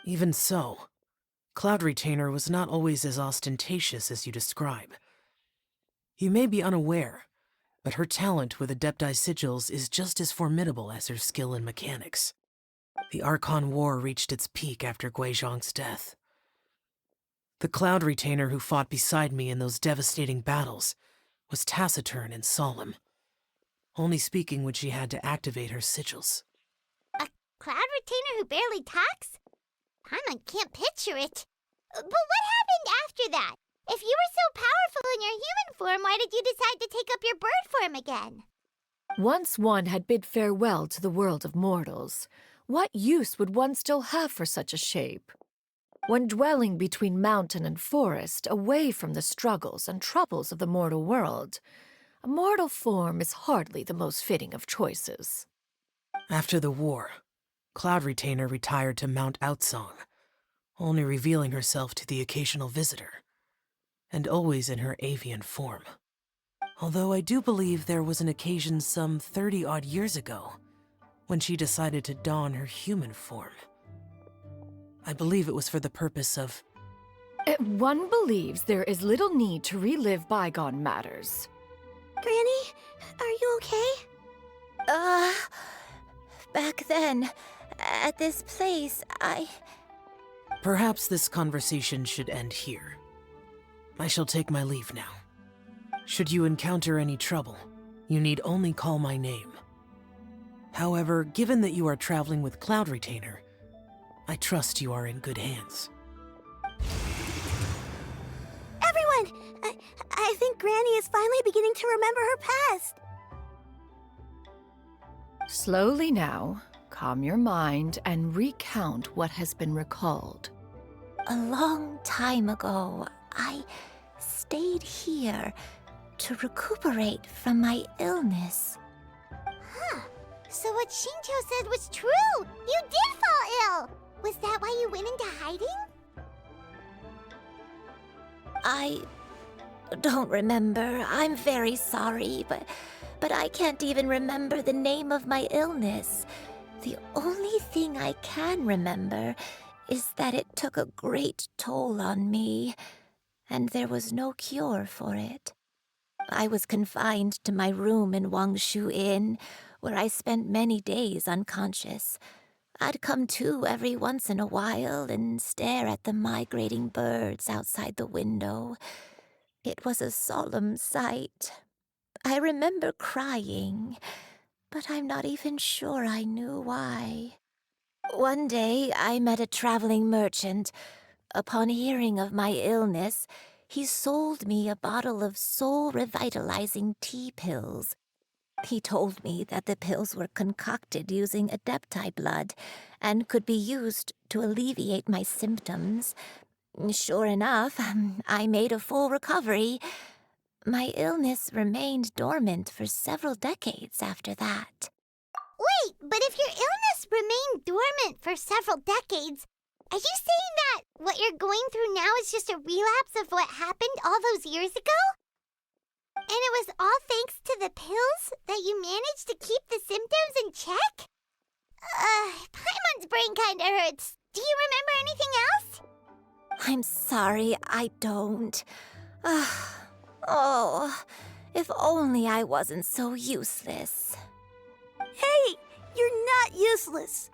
[SPEAKER 15] Even so, Cloud Retainer was not always as ostentatious as you describe. You may be unaware, but her talent with Adepti sigils is just as formidable as her skill in mechanics. The Archon War reached its peak after Guizhong's death. The Cloud Retainer who fought beside me in those devastating battles was taciturn and solemn, only speaking when she had to activate her sigils.
[SPEAKER 2] A Cloud Retainer who barely talks? Paimon can't picture it. But what happened after that? If you were so powerful in your human form, why did you decide to take up your bird form again?
[SPEAKER 3] Once one had bid farewell to the world of mortals, what use would one still have for such a shape? When dwelling between mountain and forest, away from the struggles and troubles of the mortal world, a mortal form is hardly the most fitting of choices.
[SPEAKER 15] After the war, Cloud Retainer retired to Mount Outsong, only revealing herself to the occasional visitor, and always in her avian form. Although I do believe there was an occasion some 30-odd years ago when she decided to don her human form. I believe it was for the purpose of...
[SPEAKER 3] One believes there is little need to relive bygone matters.
[SPEAKER 16] Granny, are you okay?
[SPEAKER 11] Back then, at this place,
[SPEAKER 15] Perhaps this conversation should end here. I shall take my leave now. Should you encounter any trouble, you need only call my name. However, given that you are traveling with Cloud Retainer, I trust you are in good hands.
[SPEAKER 16] Everyone! I think Granny is finally beginning to remember her past.
[SPEAKER 3] Slowly now. Calm your mind and recount what has been recalled.
[SPEAKER 11] A long time ago, I stayed here to recuperate from my illness.
[SPEAKER 2] Huh. So what Shincho said was true! You did fall ill! Was that why you went into hiding?
[SPEAKER 11] I don't remember. I'm very sorry, but I can't even remember the name of my illness. The only thing I can remember is that it took a great toll on me, and there was no cure for it. I was confined to my room in Wangshu Inn, where I spent many days unconscious. I'd come to every once in a while and stare at the migrating birds outside the window. It was a solemn sight. I remember crying, but I'm not even sure I knew why. One day, I met a traveling merchant. Upon hearing of my illness, he sold me a bottle of soul-revitalizing tea pills. He told me that the pills were concocted using Adepti blood and could be used to alleviate my symptoms. Sure enough, I made a full recovery. My illness remained dormant for several decades after that.
[SPEAKER 2] Wait, but if your illness remained dormant for several decades, are you saying that what you're going through now is just a relapse of what happened all those years ago? And it was all thanks to the pills that you managed to keep the symptoms in check? Paimon's brain kinda hurts. Do you remember anything else?
[SPEAKER 11] I'm sorry, I don't. Oh, if only I wasn't so useless.
[SPEAKER 16] Hey, you're not useless.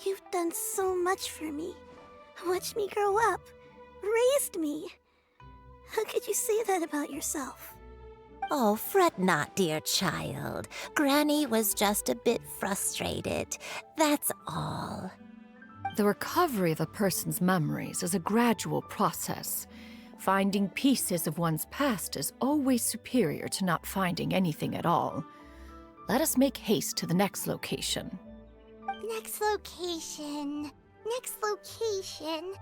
[SPEAKER 16] You've done so much for me. Watched me grow up. Raised me. How could you say that about yourself?
[SPEAKER 11] Oh, fret not, dear child. Granny was just a bit frustrated. That's all.
[SPEAKER 3] The recovery of a person's memories is a gradual process. Finding pieces of one's past is always superior to not finding anything at all. Let us make haste to the next location.
[SPEAKER 2] Next location.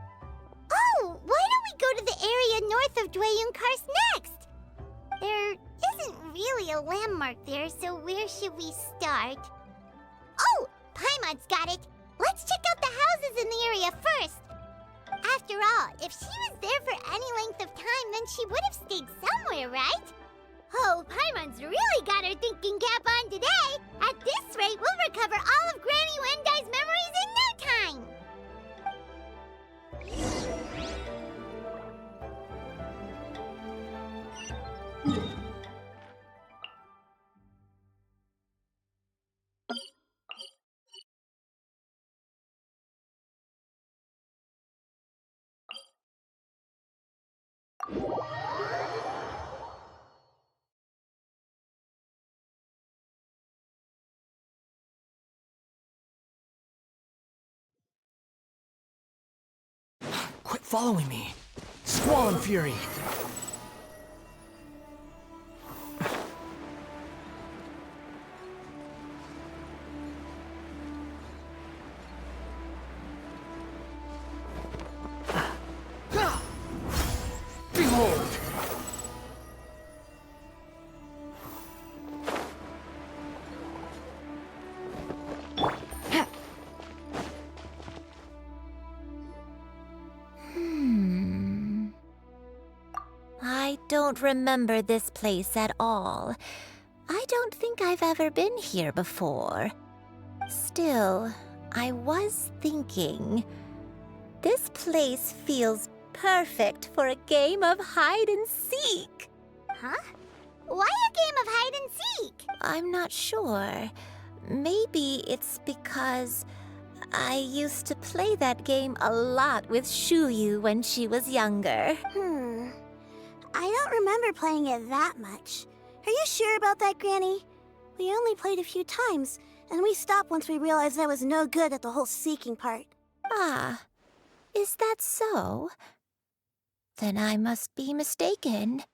[SPEAKER 2] Oh, why don't we go to the area north of Dwayun Karst next? There isn't really a landmark there, so where should we start? Oh, Paimon's got it. Let's check out the houses in the area first. After all, if she was there for any length of time, then she would have stayed somewhere, right? Oh, Paimon's really got her thinking cap on today. At this rate, we'll recover all of Granny Wendai's memories in no time.
[SPEAKER 1] Quit following me. Squall and Fury. Behold!
[SPEAKER 11] I don't remember this place at all. I don't think I've ever been here before. Still, I was thinking, this place feels perfect for a game of hide and seek.
[SPEAKER 2] Huh? Why a game of hide and seek?
[SPEAKER 11] I'm not sure. Maybe it's because I used to play that game a lot with Shuyu when she was younger.
[SPEAKER 16] I don't remember playing it that much. Are you sure about that, Granny? We only played a few times, and we stopped once we realized I was no good at the whole seeking part.
[SPEAKER 11] Ah, is that so? Then I must be mistaken.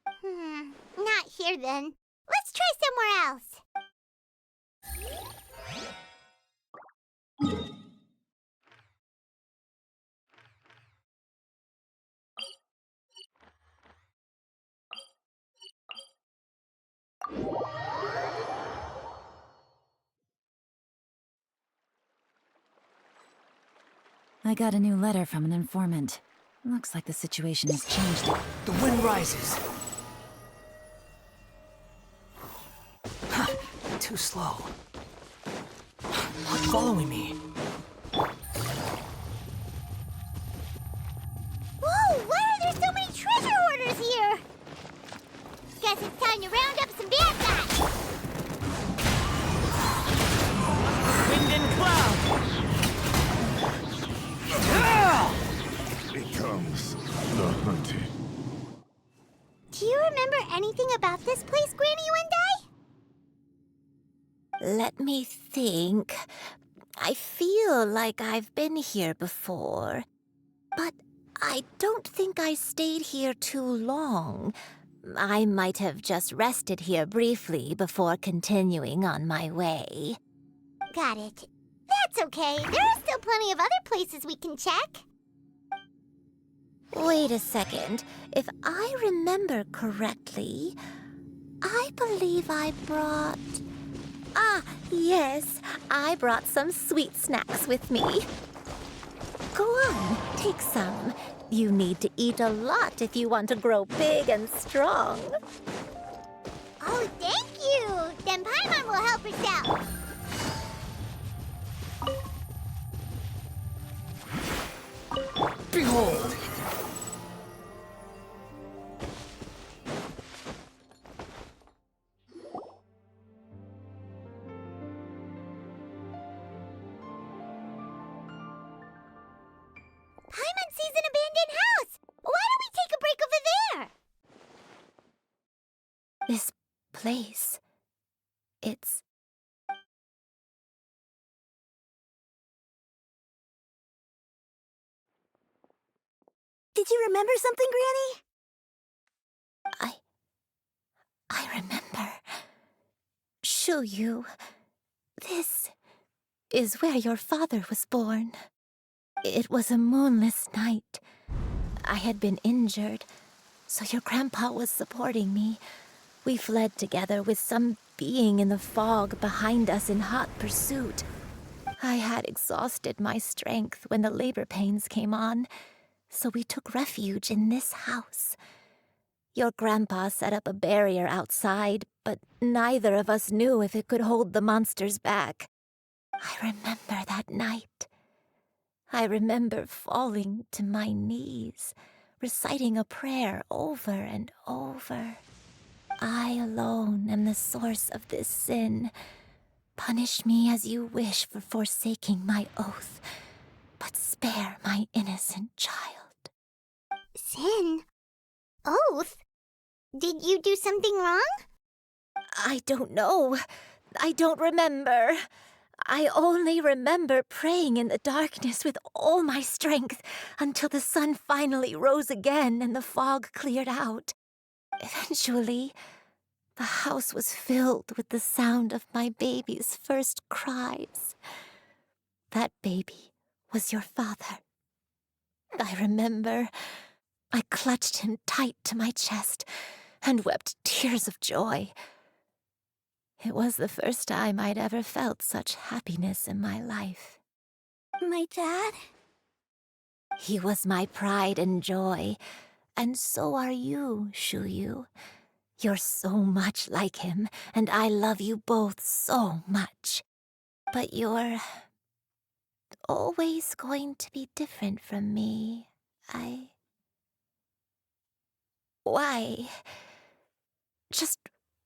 [SPEAKER 2] Not here then. Let's try somewhere else.
[SPEAKER 18] I got a new letter from an informant. Looks like the situation has changed.
[SPEAKER 1] The wind rises. Too slow. What's following me?
[SPEAKER 2] Whoa, why are there so many treasure hoarders here? Guess it's time to round up some bad guys.
[SPEAKER 1] Wind and cloud!
[SPEAKER 19] Becomes the hunted.
[SPEAKER 2] Do you remember anything about this place, Granny Wendai?
[SPEAKER 11] Let me think. I feel like I've been here before, but I don't think I stayed here too long. I might have just rested here briefly before continuing on my way.
[SPEAKER 2] Got it. That's okay. There are still plenty of other places we can check.
[SPEAKER 11] Wait a second. If I remember correctly, I believe I brought... Ah, yes. I brought some sweet snacks with me. Go on, take some. You need to eat a lot if you want to grow big and strong.
[SPEAKER 2] Oh, thank you! Then Paimon will help us out.
[SPEAKER 1] Behold!
[SPEAKER 2] Paimon sees an abandoned house! Why don't we take a break over there?
[SPEAKER 11] This place... it's...
[SPEAKER 16] Did you remember something, Granny?
[SPEAKER 11] I remember. Xianyun, this is where your father was born. It was a moonless night. I had been injured, so your grandpa was supporting me. We fled together with some being in the fog behind us in hot pursuit. I had exhausted my strength when the labor pains came on, so we took refuge in this house. Your grandpa set up a barrier outside, but neither of us knew if it could hold the monsters back. I remember that night. I remember falling to my knees, reciting a prayer over and over. I alone am the source of this sin. Punish me as you wish for forsaking my oath, but spare my innocent child.
[SPEAKER 2] Sin? Oath? Did you do something wrong?
[SPEAKER 11] I don't know. I don't remember. I only remember praying in the darkness with all my strength until the sun finally rose again and the fog cleared out. Eventually, the house was filled with the sound of my baby's first cries. That baby was your father. I remember I clutched him tight to my chest and wept tears of joy. It was the first time I'd ever felt such happiness in my life.
[SPEAKER 16] My dad?
[SPEAKER 11] He was my pride and joy, and so are you, Xianyun. You're so much like him, and I love you both so much. But you're always going to be different from me. Why? Just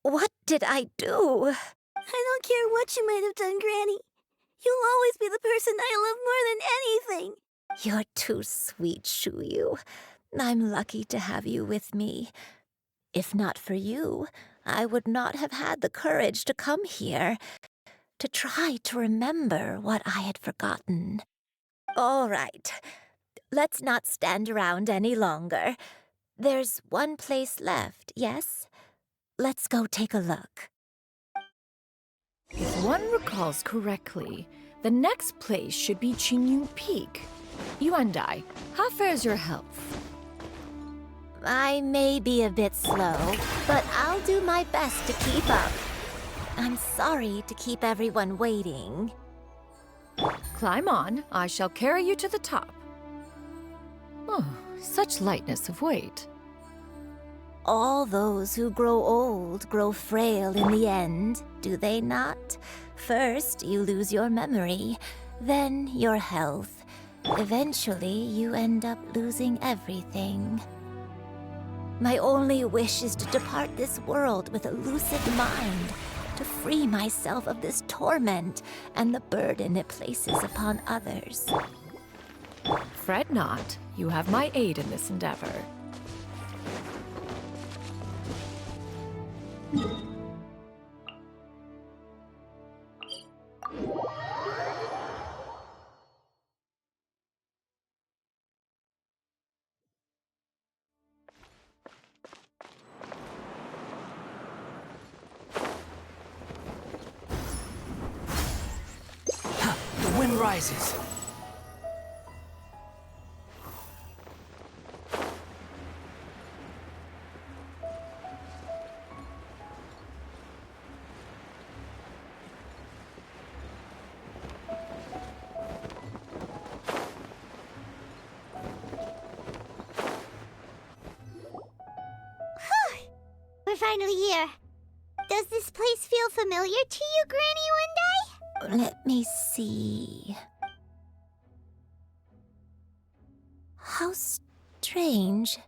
[SPEAKER 11] what did I do?
[SPEAKER 16] I don't care what you might have done, Granny. You'll always be the person I love more than anything.
[SPEAKER 11] You're too sweet, Xianyun. I'm lucky to have you with me. If not for you, I would not have had the courage to come here, to try to remember what I had forgotten. All right, let's not stand around any longer. There's one place left, yes? Let's go take a look.
[SPEAKER 3] If one recalls correctly, The next place should be Xianyun Peak. Yuandai, how fares your health?
[SPEAKER 11] I may be a bit slow, but I'll do my best to keep up. I'm sorry to keep everyone waiting.
[SPEAKER 3] Climb on. I shall carry you to the top. Oh, such lightness of weight.
[SPEAKER 11] All those who grow old grow frail in the end, do they not? First, you lose your memory, then your health. Eventually, you end up losing everything. My only wish is to depart this world with a lucid mind, to free myself of this torment and the burden it places upon others.
[SPEAKER 3] Fret not. You have my aid in this endeavor.
[SPEAKER 1] The wind rises.
[SPEAKER 2] We're finally here. Does this place feel familiar to you, Granny Yuandai?
[SPEAKER 11] Let me see. How strange.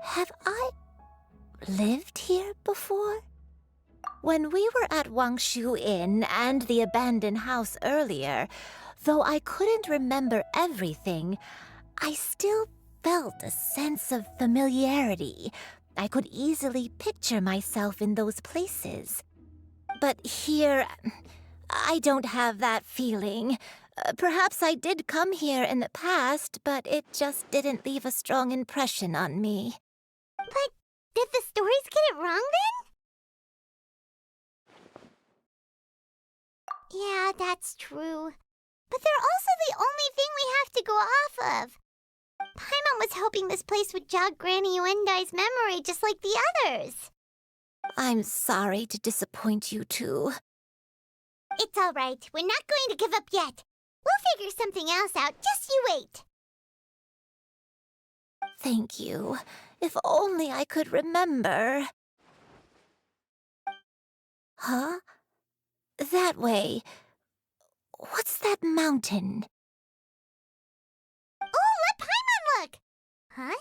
[SPEAKER 11] Have I lived here before? When we were at Wangshu Inn and the abandoned house earlier, though I couldn't remember everything, I still felt a sense of familiarity. I could easily picture myself in those places. But here, I don't have that feeling. Perhaps I did come here in the past, but it just didn't leave a strong impression on me.
[SPEAKER 2] But did the stories get it wrong then? Yeah, that's true. But they're also the only thing we have to go off of. Paimon was hoping this place would jog Granny Yuandai's memory just like the others.
[SPEAKER 11] I'm sorry to disappoint you too.
[SPEAKER 2] It's all right. We're not going to give up yet. We'll figure something else out. Just you wait.
[SPEAKER 11] Thank you. If only I could remember. Huh? That way. What's that mountain?
[SPEAKER 2] Oh, let Paimon look! Huh?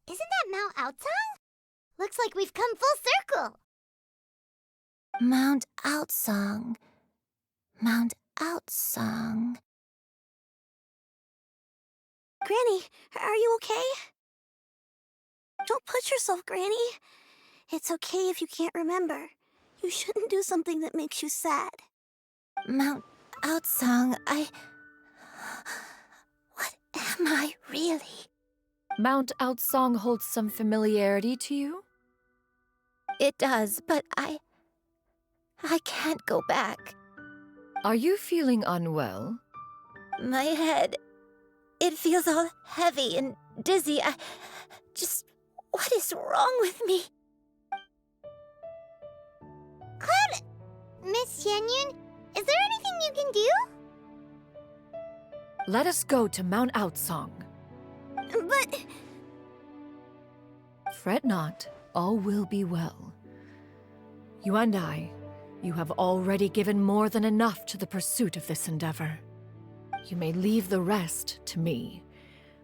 [SPEAKER 2] Isn't that Mount Aotsang? Looks like we've come full circle.
[SPEAKER 11] Mount Aotsang. Mount Aotsang.
[SPEAKER 16] Granny, are you okay? Don't push yourself, Granny. It's okay if you can't remember. You shouldn't do something that makes you sad.
[SPEAKER 11] Mount Aotsang, What am I really?
[SPEAKER 3] Mount Aotsang holds some familiarity to you?
[SPEAKER 11] It does, but I can't go back.
[SPEAKER 3] Are you feeling unwell?
[SPEAKER 11] My head, it feels all heavy and dizzy. What is wrong with me?
[SPEAKER 2] Cloud, Miss Xianyun, is there anything you can do?
[SPEAKER 3] Let us go to Mount Aotsang.
[SPEAKER 16] But...
[SPEAKER 3] Fret not, all will be well. You and I, you have already given more than enough to the pursuit of this endeavor. You may leave the rest to me.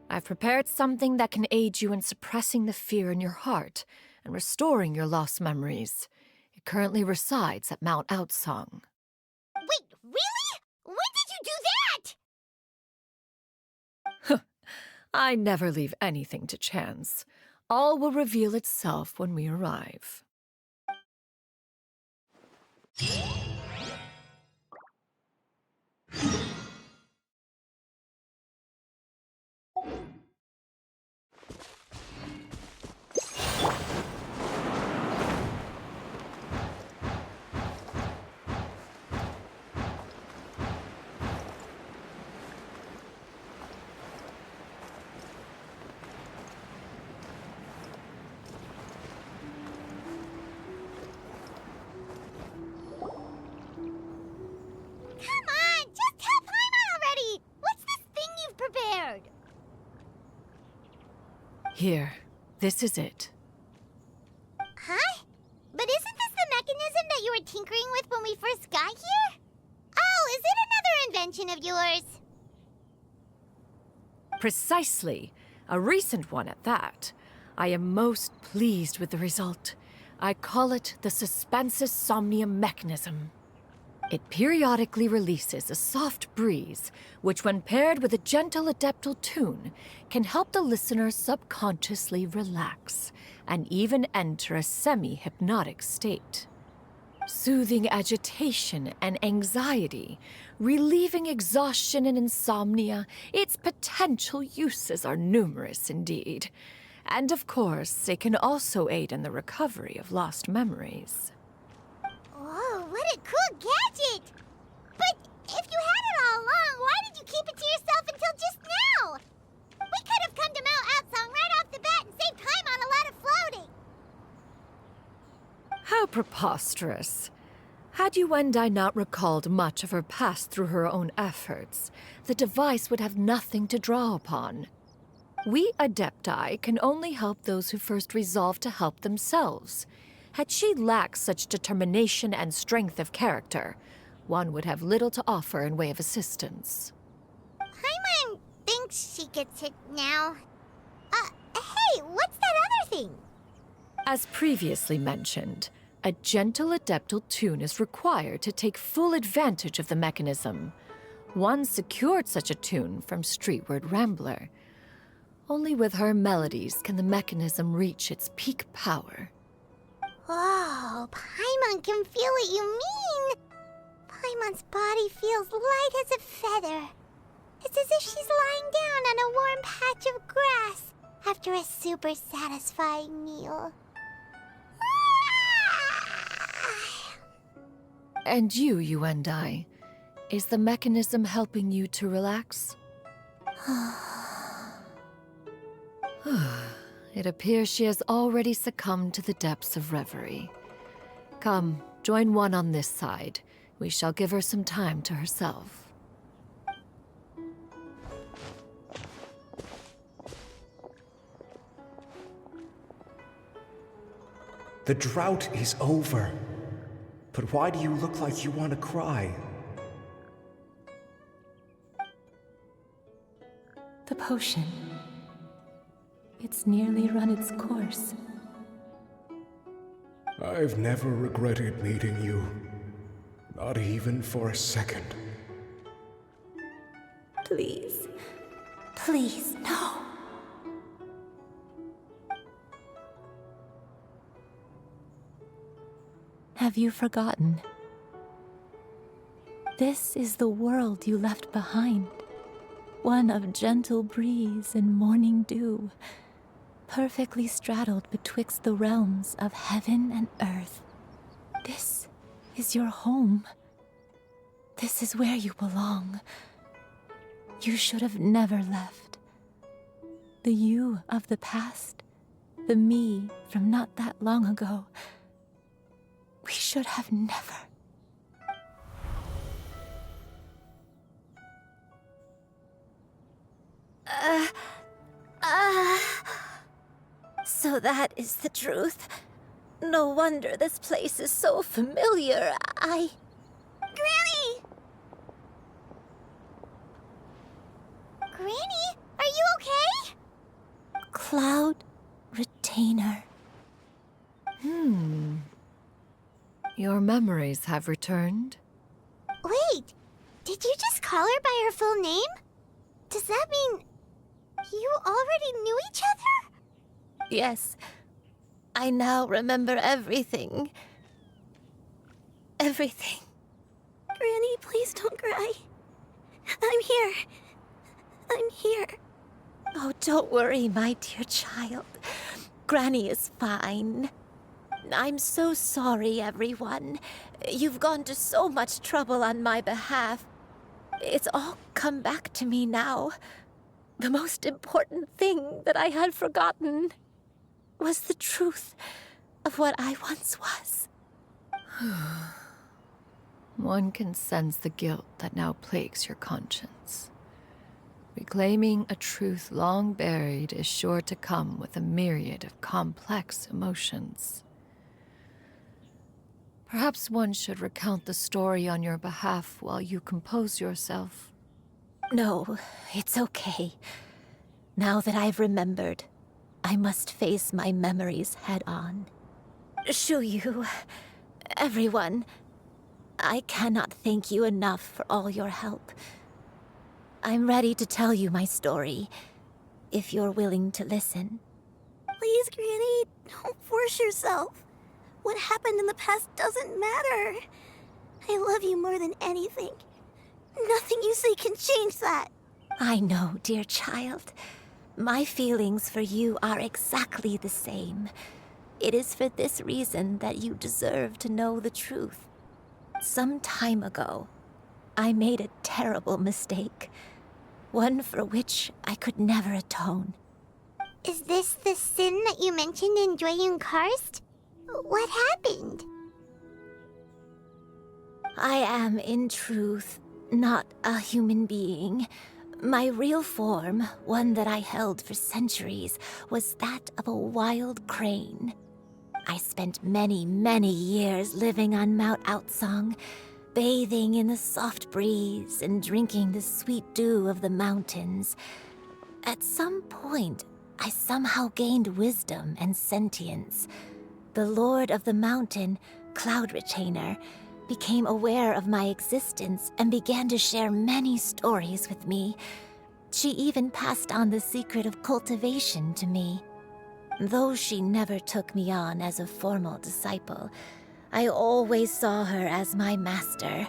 [SPEAKER 3] I've prepared something that can aid you in suppressing the fear in your heart and restoring your lost memories. It currently resides at Mount Aotsang.
[SPEAKER 2] Wait, really? When did you do that?
[SPEAKER 3] I never leave anything to chance. All will reveal itself when we arrive. Here, this is it.
[SPEAKER 2] Huh? But isn't this the mechanism that you were tinkering with when we first got here? Oh, is it another invention of yours?
[SPEAKER 3] Precisely. A recent one at that. I am most pleased with the result. I call it the Suspensus Somnium mechanism. It periodically releases a soft breeze, which when paired with a gentle adeptal tune, can help the listener subconsciously relax and even enter a semi-hypnotic state. Soothing agitation and anxiety, relieving exhaustion and insomnia, its potential uses are numerous indeed. And of course, it can also aid in the recovery of lost memories.
[SPEAKER 2] Whoa, what a cool gadget! But if you had it all along, why did you keep it to yourself until just now? We could have come to Mount Outsong right off the bat and saved time on a lot of floating.
[SPEAKER 3] How preposterous. Had Yuendai not recalled much of her past through her own efforts, the device would have nothing to draw upon. We Adepti can only help those who first resolve to help themselves. Had she lacked such determination and strength of character, one would have little to offer in way of assistance.
[SPEAKER 2] Paimon thinks she gets it now. Hey, what's that other thing?
[SPEAKER 3] As previously mentioned, a gentle adeptal tune is required to take full advantage of the mechanism. One secured such a tune from Streetward Rambler. Only with her melodies can the mechanism reach its peak power.
[SPEAKER 2] Whoa, Paimon can feel what you mean. Paimon's body feels light as a feather. It's as if she's lying down on a warm patch of grass after a super satisfying meal.
[SPEAKER 3] And you and I, is the mechanism helping you to relax? It appears she has already succumbed to the depths of reverie. Come, join one on this side. We shall give her some time to herself.
[SPEAKER 20] The drought is over. But why do you look like you want to cry?
[SPEAKER 18] The potion. It's nearly run its course.
[SPEAKER 19] I've never regretted meeting you. Not even for a second.
[SPEAKER 18] Please. Please, no. Have you forgotten? This is the world you left behind. One of gentle breeze and morning dew, perfectly straddled betwixt the realms of heaven and earth. This is your home. This is where you belong. You should have never left. The you of the past, the me from not that long ago, we should have never.
[SPEAKER 11] So that is the truth. No wonder this place is so familiar. Granny!
[SPEAKER 2] Granny, are you okay?
[SPEAKER 18] Cloud Retainer.
[SPEAKER 3] Your memories have returned?
[SPEAKER 2] Wait, did you just call her by her full name? Does that mean you already knew each other?
[SPEAKER 11] Yes. I now remember everything. Everything.
[SPEAKER 16] Granny, please don't cry. I'm here. I'm here.
[SPEAKER 11] Oh, don't worry, my dear child. Granny is fine. I'm so sorry, everyone. You've gone to so much trouble on my behalf. It's all come back to me now. The most important thing that I had forgotten was the truth of what I once was.
[SPEAKER 3] One can sense the guilt that now plagues your conscience. Reclaiming a truth long buried is sure to come with a myriad of complex emotions. Perhaps one should recount the story on your behalf while you compose yourself.
[SPEAKER 11] No, it's okay. Now that I've remembered, I must face my memories head on. Shuyu, everyone, I cannot thank you enough for all your help. I'm ready to tell you my story, if you're willing to listen.
[SPEAKER 16] Please, Granny, don't force yourself. What happened in the past doesn't matter. I love you more than anything. Nothing you say can change that.
[SPEAKER 11] I know, dear child. My feelings for you are exactly the same. It is for this reason that you deserve to know the truth. Some time ago, I made a terrible mistake. One for which I could never atone.
[SPEAKER 2] Is this the sin that you mentioned in Xianyun Karst? What happened?
[SPEAKER 11] I am, in truth, not a human being. My real form, one that I held for centuries, was that of a wild crane. I spent many, many years living on Mount Outsong, bathing in the soft breeze and drinking the sweet dew of the mountains. At some point, I somehow gained wisdom and sentience. The Lord of the Mountain, Cloud Retainer, became aware of my existence and began to share many stories with me. She even passed on the secret of cultivation to me. Though she never took me on as a formal disciple, I always saw her as my master.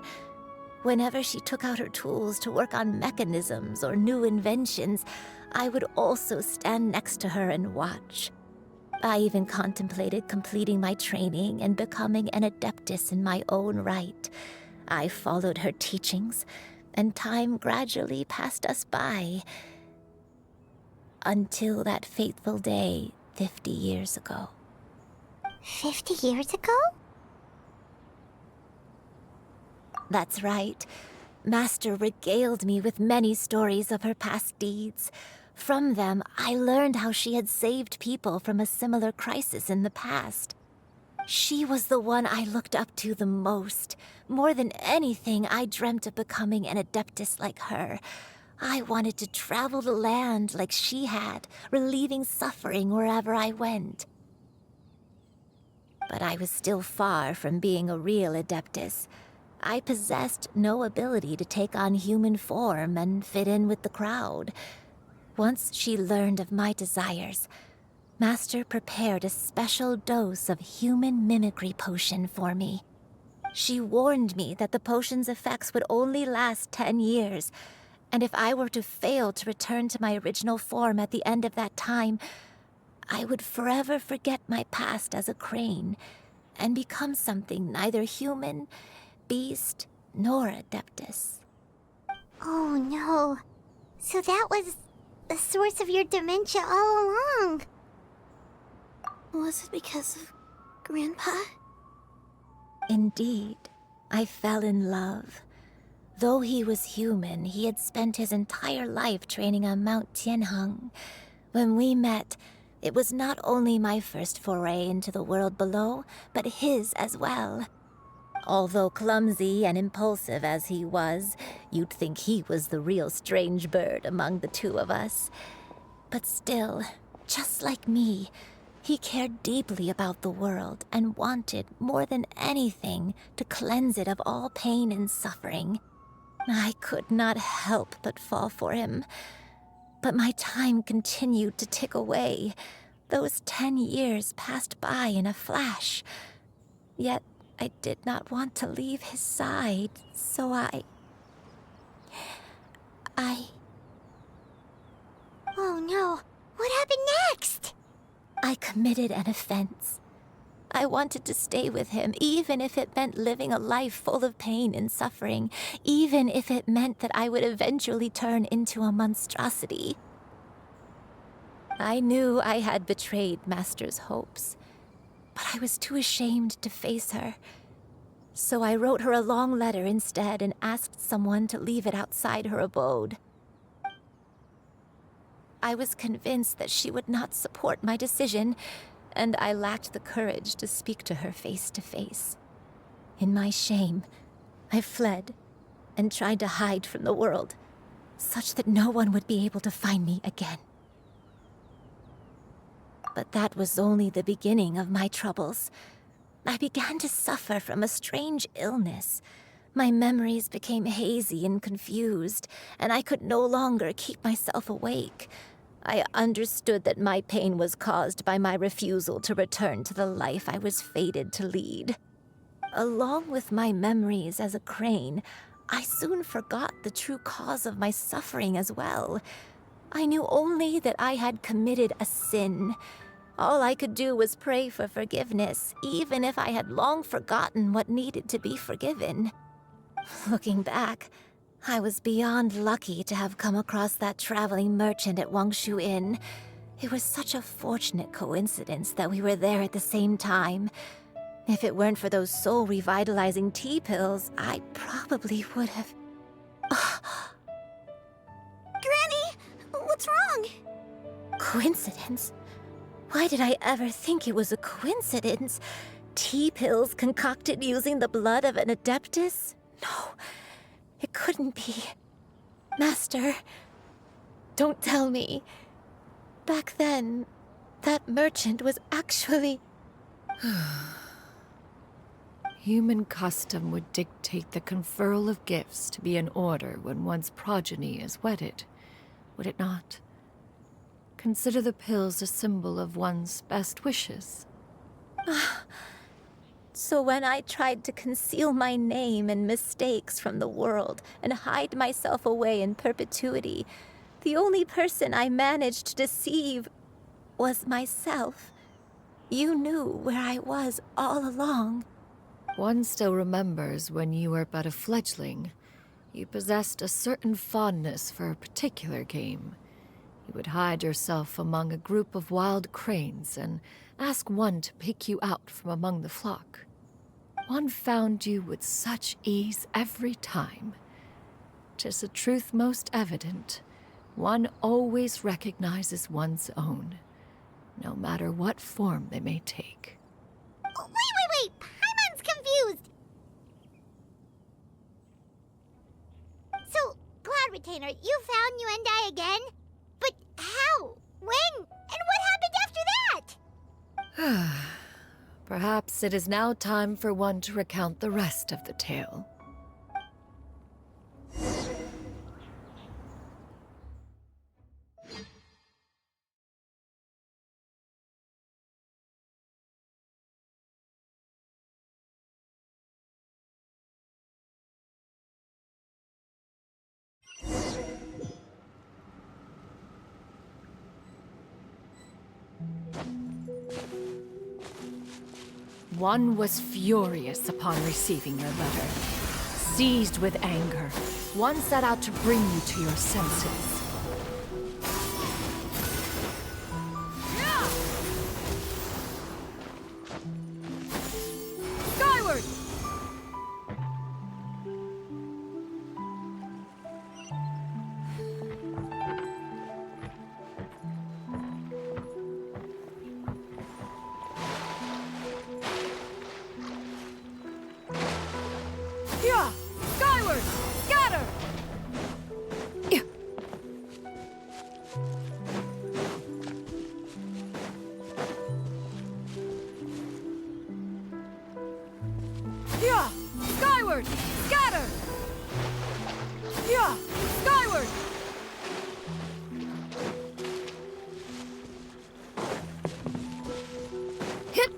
[SPEAKER 11] Whenever she took out her tools to work on mechanisms or new inventions, I would also stand next to her and watch. I even contemplated completing my training and becoming an adeptus in my own right. I followed her teachings, and time gradually passed us by. Until that fateful day 50 years ago.
[SPEAKER 2] 50 years ago?
[SPEAKER 11] That's right. Master regaled me with many stories of her past deeds. From them, I learned how she had saved people from a similar crisis in the past. She was the one I looked up to the most. More than anything, I dreamt of becoming an adeptus like her. I wanted to travel the land like she had, relieving suffering wherever I went. But I was still far from being a real adeptus. I possessed no ability to take on human form and fit in with the crowd. Once she learned of my desires, Master prepared a special dose of human mimicry potion for me. She warned me that the potion's effects would only last 10 years, and if I were to fail to return to my original form at the end of that time, I would forever forget my past as a crane and become something neither human, beast, nor adeptus.
[SPEAKER 2] Oh no. So that was the source of your dementia all along.
[SPEAKER 16] Was it because of Grandpa?
[SPEAKER 11] Indeed, I fell in love. Though he was human, he had spent his entire life training on Mount Tianheng. When we met, it was not only my first foray into the world below, but his as well. Although clumsy and impulsive as he was, you'd think he was the real strange bird among the two of us. But still, just like me, he cared deeply about the world and wanted, more than anything, to cleanse it of all pain and suffering. I could not help but fall for him. But my time continued to tick away. Those 10 years passed by in a flash. Yet I did not want to leave his side, so I...
[SPEAKER 2] Oh no. What happened next?
[SPEAKER 11] I committed an offense. I wanted to stay with him, even if it meant living a life full of pain and suffering, even if it meant that I would eventually turn into a monstrosity. I knew I had betrayed Master's hopes, but I was too ashamed to face her. So I wrote her a long letter instead and asked someone to leave it outside her abode. I was convinced that she would not support my decision, and I lacked the courage to speak to her face to face. In my shame, I fled and tried to hide from the world, such that no one would be able to find me again. But that was only the beginning of my troubles. I began to suffer from a strange illness. My memories became hazy and confused, and I could no longer keep myself awake. I understood that my pain was caused by my refusal to return to the life I was fated to lead. Along with my memories as a crane, I soon forgot the true cause of my suffering as well. I knew only that I had committed a sin. All I could do was pray for forgiveness, even if I had long forgotten what needed to be forgiven. Looking back, I was beyond lucky to have come across that traveling merchant at Wangshu Inn. It was such a fortunate coincidence that we were there at the same time. If it weren't for those soul-revitalizing tea pills, I probably would have...
[SPEAKER 16] Granny! What's wrong?
[SPEAKER 11] Coincidence? Why did I ever think it was a coincidence? Tea pills concocted using the blood of an adeptus? No, it couldn't be. Master, don't tell me. Back then, that merchant was actually...
[SPEAKER 3] Human custom would dictate the conferral of gifts to be in order when one's progeny is wedded, would it not? Consider the pills a symbol of one's best wishes.
[SPEAKER 11] So when I tried to conceal my name and mistakes from the world and hide myself away in perpetuity, the only person I managed to deceive was myself. You knew where I was all along.
[SPEAKER 3] One still remembers when you were but a fledgling. You possessed a certain fondness for a particular game. You would hide yourself among a group of wild cranes and ask one to pick you out from among the flock. One found you with such ease every time. 'Tis a truth most evident. One always recognizes one's own, no matter what form they may take.
[SPEAKER 2] Wait! Paimon's confused! So, Cloud Retainer, you found Yuendai again? But how? When? And what happened after that?
[SPEAKER 3] Perhaps it is now time for one to recount the rest of the tale. One was furious upon receiving your letter. Seized with anger, one set out to bring you to your senses.
[SPEAKER 10] Skyward! Yeah! Skyward! Scatter! Yeah! Skyward! Scatter! Yeah! Skyward!
[SPEAKER 3] Hit!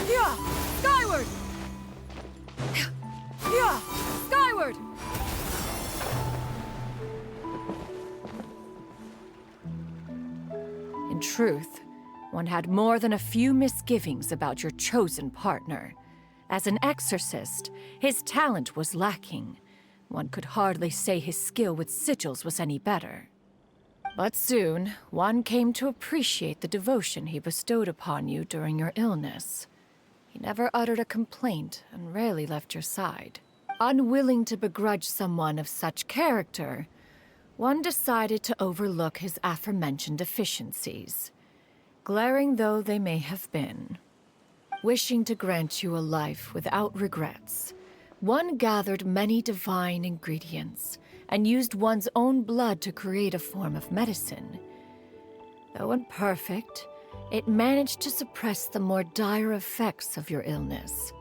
[SPEAKER 10] Yeah! Skyward! Yeah! Skyward!
[SPEAKER 3] In truth, one had more than a few misgivings about your chosen partner. As an exorcist, his talent was lacking. One could hardly say his skill with sigils was any better. But soon, one came to appreciate the devotion he bestowed upon you during your illness. He never uttered a complaint and rarely left your side. Unwilling to begrudge someone of such character, one decided to overlook his aforementioned deficiencies, glaring though they may have been. Wishing to grant you a life without regrets, one gathered many divine ingredients and used one's own blood to create a form of medicine. Though imperfect, it managed to suppress the more dire effects of your illness.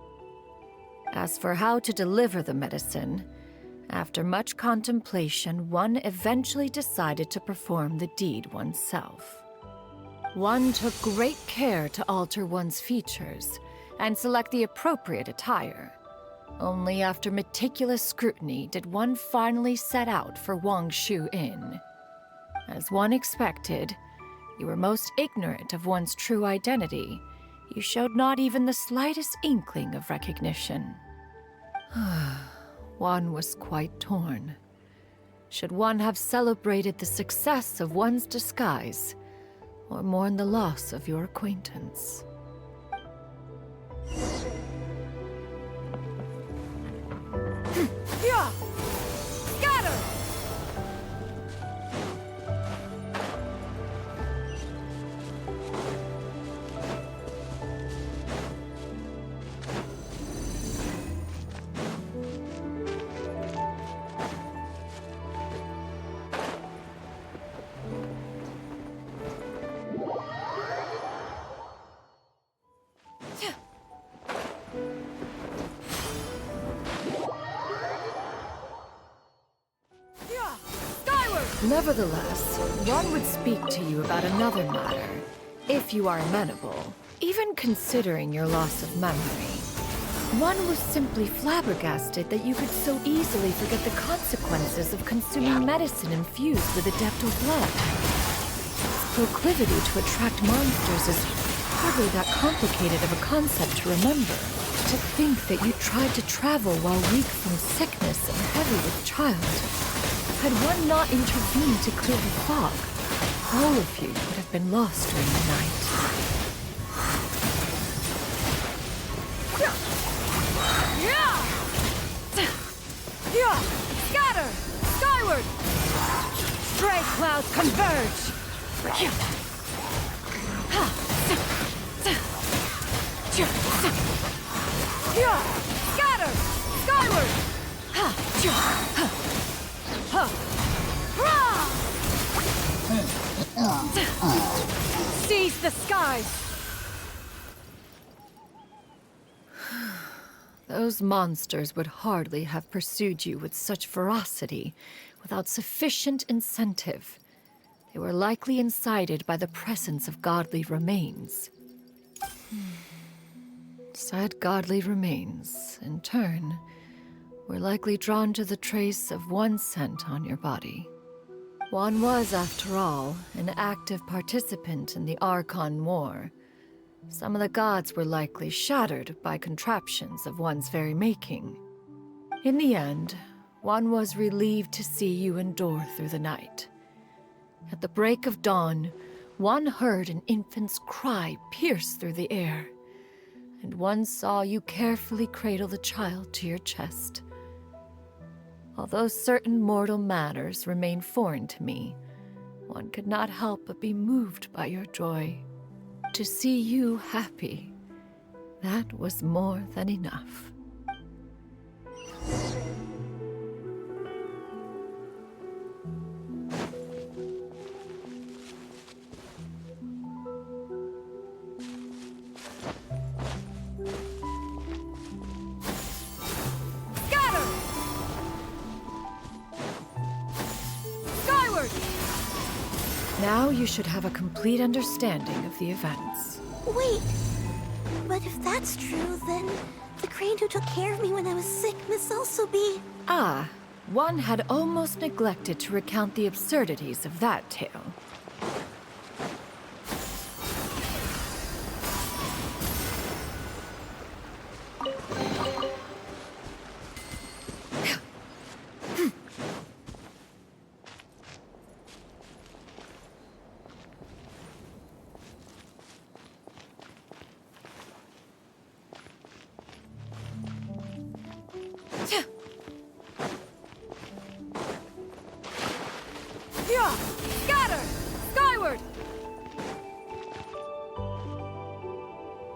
[SPEAKER 3] As for how to deliver the medicine, after much contemplation, one eventually decided to perform the deed oneself. One took great care to alter one's features and select the appropriate attire. Only after meticulous scrutiny did one finally set out for Wangshu Inn. As one expected, you were most ignorant of one's true identity. You showed not even the slightest inkling of recognition. One was quite torn. Should one have celebrated the success of one's disguise, or mourn the loss of your acquaintance?
[SPEAKER 10] Yeah! Scatter!
[SPEAKER 3] Nevertheless, one would speak to you about another matter, if you are amenable. Even considering your loss of memory, one was simply flabbergasted that you could so easily forget the consequences of consuming medicine infused with adeptal blood. Its proclivity to attract monsters is hardly that complicated of a concept to remember. To think that you tried to travel while weak from sickness and heavy with child. Had one not intervened to clear the fog, all of you would have been lost during the night.
[SPEAKER 10] Scatter! Skyward!
[SPEAKER 3] Stray clouds converge!
[SPEAKER 10] Scatter! Skyward!
[SPEAKER 3] Seize the skies! Those monsters would hardly have pursued you with such ferocity without sufficient incentive. They were likely incited by the presence of godly remains. Said godly remains, in turn, were likely drawn to the trace of one scent on your body. One was, after all, an active participant in the Archon War. Some of the gods were likely shattered by contraptions of one's very making. In the end, one was relieved to see you endure through the night. At the break of dawn, one heard an infant's cry pierce through the air, and one saw you carefully cradle the child to your chest. Although certain mortal matters remain foreign to me, one could not help but be moved by your joy. To see you happy, that was more than enough. Now you should have a complete understanding of the events.
[SPEAKER 16] Wait, but if that's true, then the crane who took care of me when I was sick must also be...
[SPEAKER 3] Ah, one had almost neglected to recount the absurdities of that tale.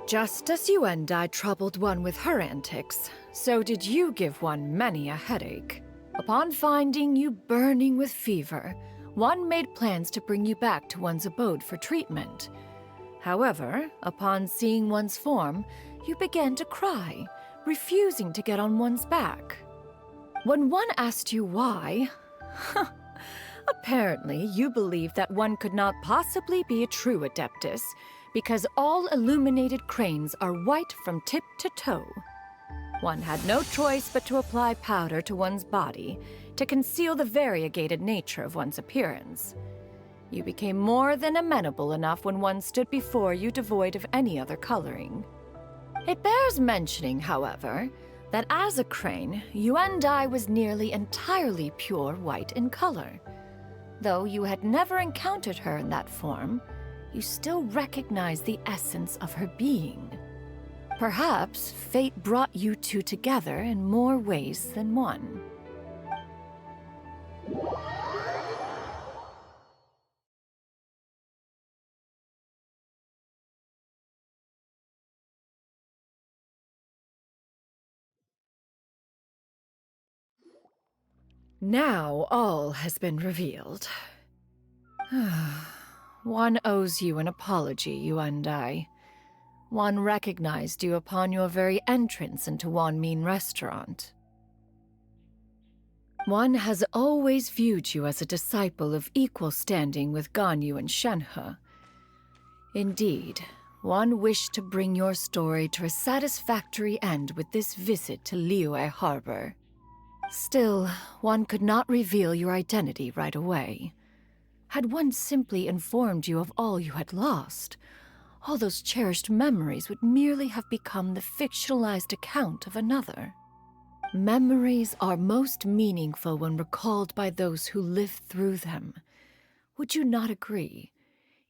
[SPEAKER 3] Just as you and I troubled one with her antics, so did you give one many a headache. Upon finding you burning with fever, one made plans to bring you back to one's abode for treatment. However, upon seeing one's form, you began to cry, refusing to get on one's back. When one asked you why, apparently you believed that one could not possibly be a true Adeptus, because all illuminated cranes are white from tip to toe. One had no choice but to apply powder to one's body to conceal the variegated nature of one's appearance. You became more than amenable enough when one stood before you devoid of any other coloring. It bears mentioning, however, that as a crane, Yuendai was nearly entirely pure white in color. Though you had never encountered her in that form, you still recognize the essence of her being. Perhaps fate brought you two together in more ways than one. Now all has been revealed. One owes you an apology, you and I. One recognized you upon your very entrance into Wanmin Restaurant. One has always viewed you as a disciple of equal standing with Ganyu and Shenhe. Indeed, one wished to bring your story to a satisfactory end with this visit to Liyue Harbor. Still, one could not reveal your identity right away. Had one simply informed you of all you had lost, all those cherished memories would merely have become the fictionalized account of another. Memories are most meaningful when recalled by those who lived through them. Would you not agree?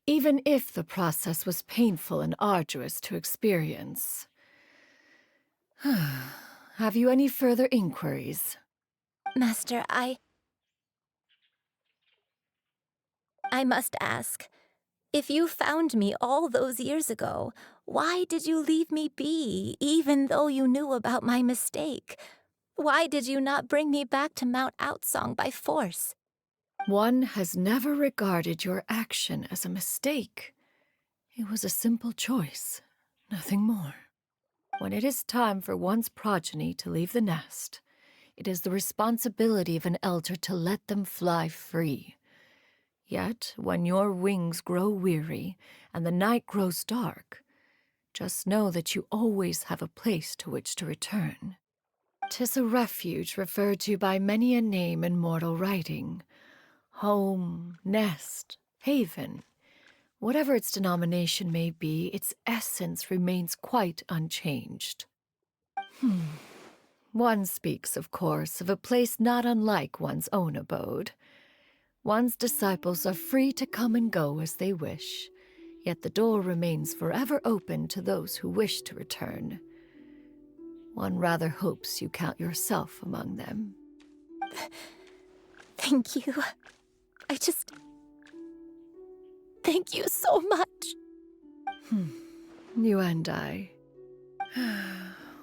[SPEAKER 3] Even if the process was painful and arduous to experience. Have you any further inquiries?
[SPEAKER 11] Master, I must ask. If you found me all those years ago, why did you leave me be, even though you knew about my mistake? Why did you not bring me back to Mount Outsong by force?
[SPEAKER 3] One has never regarded your action as a mistake. It was a simple choice, nothing more. When it is time for one's progeny to leave the nest, it is the responsibility of an elder to let them fly free. Yet, when your wings grow weary and the night grows dark, just know that you always have a place to which to return. 'Tis a refuge referred to by many a name in mortal writing. Home, nest, haven. Whatever its denomination may be, its essence remains quite unchanged. One speaks, of course, of a place not unlike one's own abode. One's disciples are free to come and go as they wish, yet the door remains forever open to those who wish to return. One rather hopes you count yourself among them.
[SPEAKER 11] Thank you. Thank you so much.
[SPEAKER 3] You and I.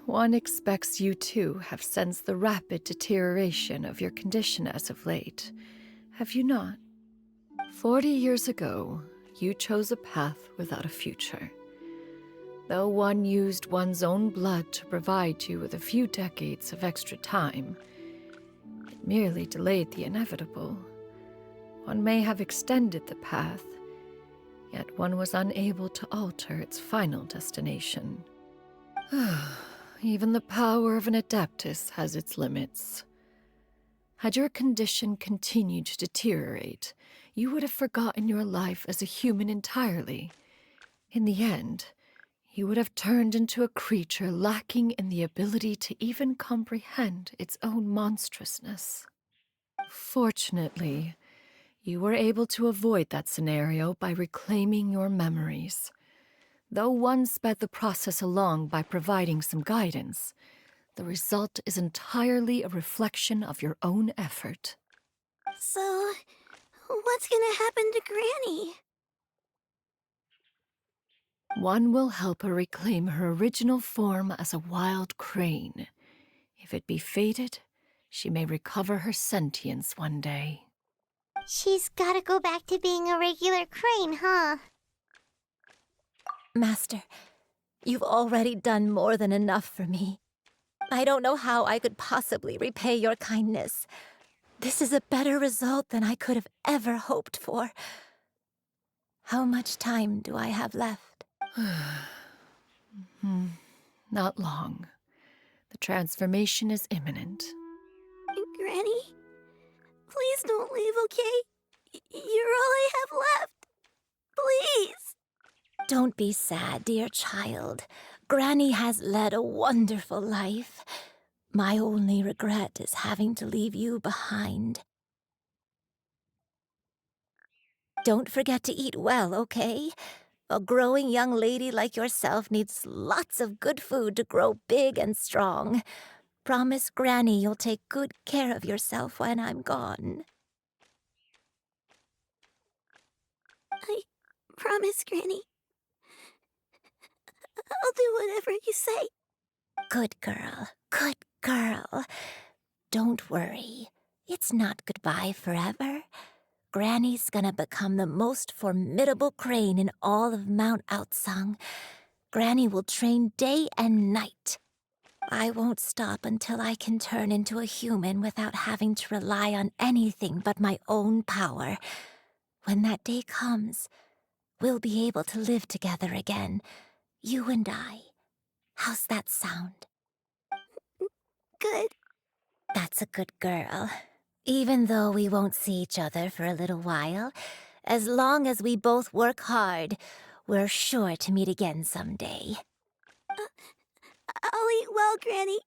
[SPEAKER 3] One expects you too have sensed the rapid deterioration of your condition as of late. Have you not? 40 years ago, you chose a path without a future. Though one used one's own blood to provide you with a few decades of extra time, it merely delayed the inevitable. One may have extended the path, yet one was unable to alter its final destination. Even the power of an Adeptus has its limits. Had your condition continued to deteriorate, you would have forgotten your life as a human entirely. In the end, you would have turned into a creature lacking in the ability to even comprehend its own monstrousness. Fortunately, you were able to avoid that scenario by reclaiming your memories. Though one sped the process along by providing some guidance, the result is entirely a reflection of your own effort.
[SPEAKER 16] So, what's gonna happen to Granny?
[SPEAKER 3] One will help her reclaim her original form as a wild crane. If it be fated, she may recover her sentience one day.
[SPEAKER 2] She's gotta go back to being a regular crane, huh?
[SPEAKER 11] Master, you've already done more than enough for me. I don't know how I could possibly repay your kindness. This is a better result than I could have ever hoped for. How much time do I have left?
[SPEAKER 3] Not long. The transformation is imminent.
[SPEAKER 16] Granny, please don't leave, okay? You're all I have left. Please.
[SPEAKER 11] Don't be sad, dear child. Granny has led a wonderful life. My only regret is having to leave you behind. Don't forget to eat well, okay? A growing young lady like yourself needs lots of good food to grow big and strong. Promise Granny you'll take good care of yourself when I'm gone.
[SPEAKER 16] I promise, Granny. I'll do whatever you say.
[SPEAKER 11] Good girl, good girl. Don't worry. It's not goodbye forever. Granny's gonna become the most formidable crane in all of Mount Outsung. Granny will train day and night. I won't stop until I can turn into a human without having to rely on anything but my own power. When that day comes, we'll be able to live together again, you and I. How's that sound?
[SPEAKER 16] Good.
[SPEAKER 11] That's a good girl. Even though we won't see each other for a little while, as long as we both work hard, we're sure to meet again someday.
[SPEAKER 16] I'll eat well, Granny.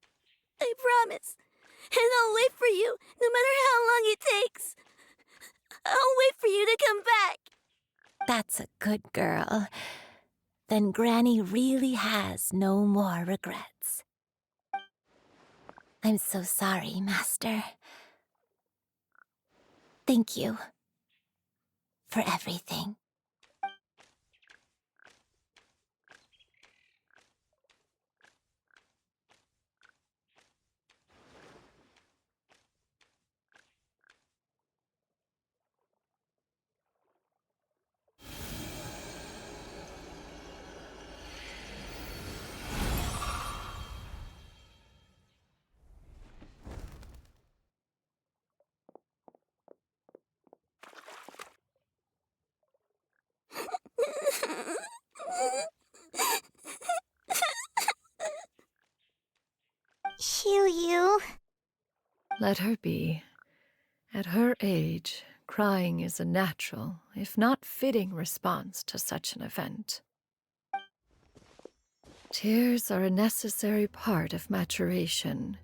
[SPEAKER 16] I promise. And I'll wait for you, no matter how long it takes. I'll wait for you to come back.
[SPEAKER 11] That's a good girl. Then Granny really has no more regrets. I'm so sorry, Master. Thank you for everything.
[SPEAKER 2] Xianyun.
[SPEAKER 3] Let her be. At her age, crying is a natural, if not fitting, response to such an event. Tears are a necessary part of maturation.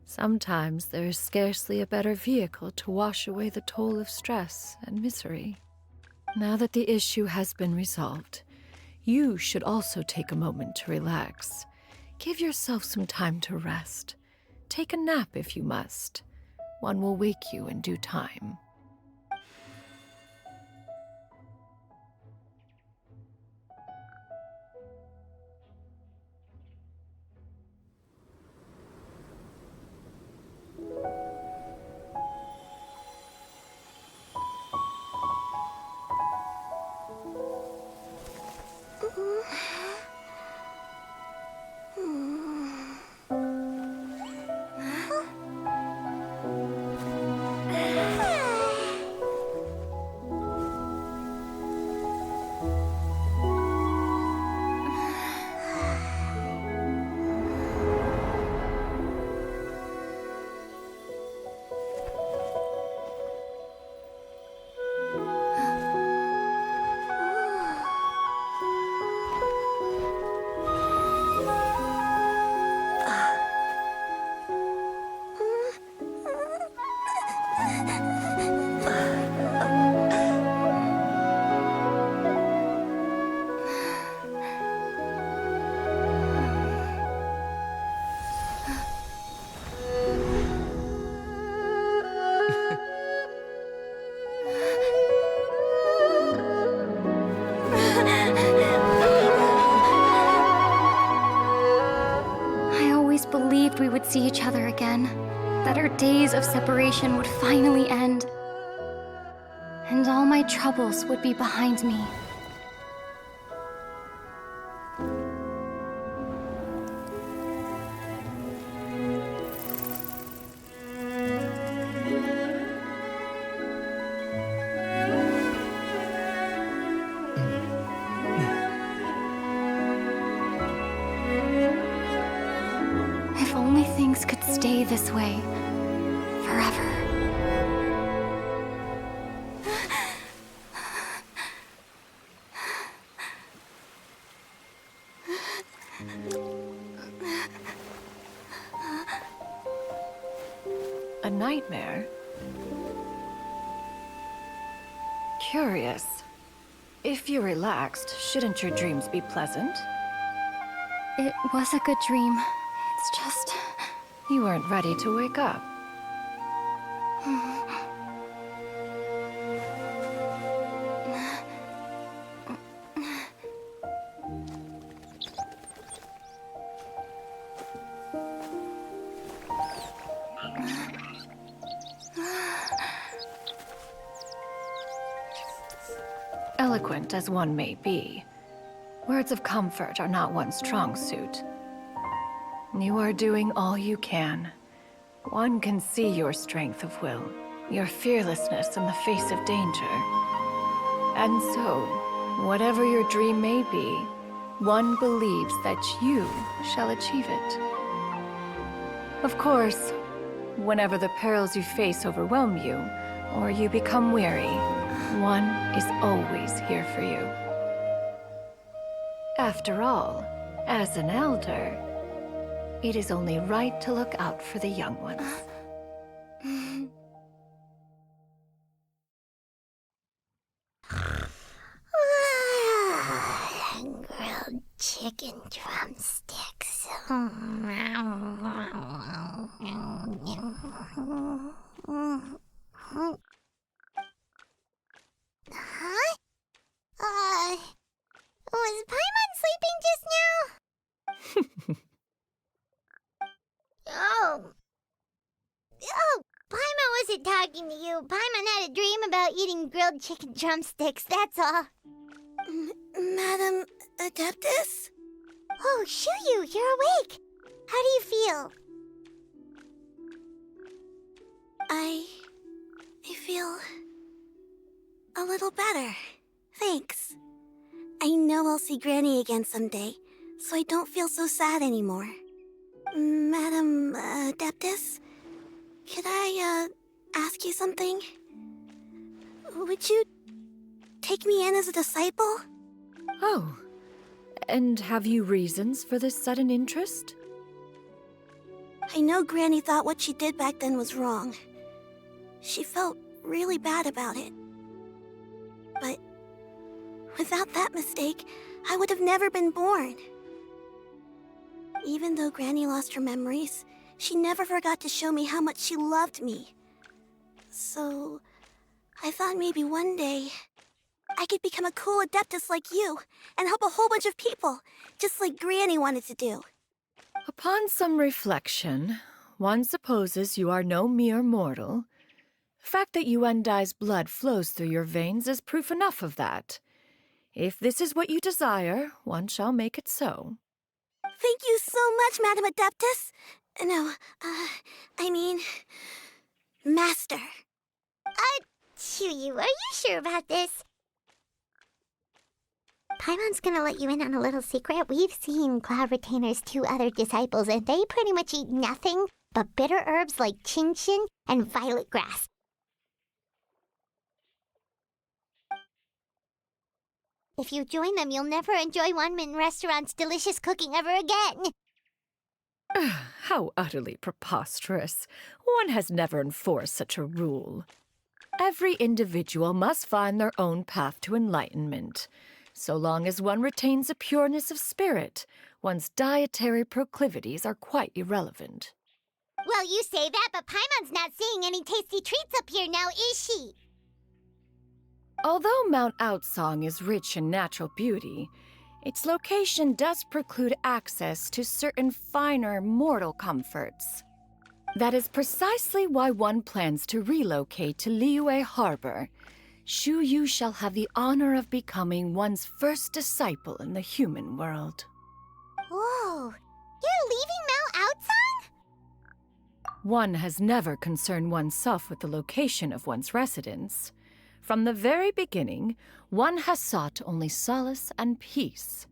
[SPEAKER 3] Sometimes there is scarcely a better vehicle to wash away the toll of stress and misery. Now that the issue has been resolved, you should also take a moment to relax. Give yourself some time to rest. Take a nap if you must. One will wake you in due time.
[SPEAKER 21] believed we would see each other again, that our days of separation would finally end, and all my troubles would be behind me. If only things could stay this way forever.
[SPEAKER 3] A nightmare? Curious. If you're relaxed, shouldn't your dreams be pleasant?
[SPEAKER 21] It was a good dream. It's just...
[SPEAKER 3] You weren't ready to wake up. Eloquent as one may be, words of comfort are not one's strong suit. You are doing all you can. One can see your strength of will, your fearlessness in the face of danger. And so, whatever your dream may be, one believes that you shall achieve it. Of course, whenever the perils you face overwhelm you, or you become weary, one is always here for you. After all, as an elder, it is only right to look out for the young ones.
[SPEAKER 2] Grilled chicken drumsticks. Huh? Was Paimon sleeping just now? Oh, Paimon wasn't talking to you. Paimon had a dream about eating grilled chicken drumsticks, that's all.
[SPEAKER 16] Madam Adeptus?
[SPEAKER 2] Oh, Xianyun, you're awake. How do you feel?
[SPEAKER 16] I feel a little better. Thanks. I know I'll see Granny again someday, so I don't feel so sad anymore. Madam Adeptus, could I ask you something? Would you take me in as a disciple?
[SPEAKER 3] Oh, and have you reasons for this sudden interest?
[SPEAKER 16] I know Granny thought what she did back then was wrong. She felt really bad about it. But without that mistake, I would have never been born. Even though Granny lost her memories, she never forgot to show me how much she loved me. So, I thought maybe one day I could become a cool Adeptus like you and help a whole bunch of people, just like Granny wanted to do.
[SPEAKER 3] Upon some reflection, one supposes you are no mere mortal. The fact that Yuendai's blood flows through your veins is proof enough of that. If this is what you desire, one shall make it so.
[SPEAKER 16] Thank you so much, Madam Adeptus. No, I mean, Master.
[SPEAKER 2] Xianyun, are you sure about this? Paimon's gonna let you in on a little secret. We've seen Cloud Retainer's 2 other disciples, and they pretty much eat nothing but bitter herbs like Xianyun and violet grass. If you join them, you'll never enjoy Wanmin Restaurant's delicious cooking ever again.
[SPEAKER 3] How utterly preposterous. One has never enforced such a rule. Every individual must find their own path to enlightenment. So long as one retains a pureness of spirit, one's dietary proclivities are quite irrelevant.
[SPEAKER 2] Well, you say that, but Paimon's not seeing any tasty treats up here now, is she?
[SPEAKER 3] Although Mount Outsong is rich in natural beauty, Its location does preclude access to certain finer mortal comforts. That is precisely why one plans to relocate to Liyue Harbor. Xianyun shall have the honor of becoming one's first disciple in the human world.
[SPEAKER 2] Whoa! You're leaving Mount Outsang?
[SPEAKER 3] One has never concerned oneself with the location of one's residence. From the very beginning, one has sought only solace and peace.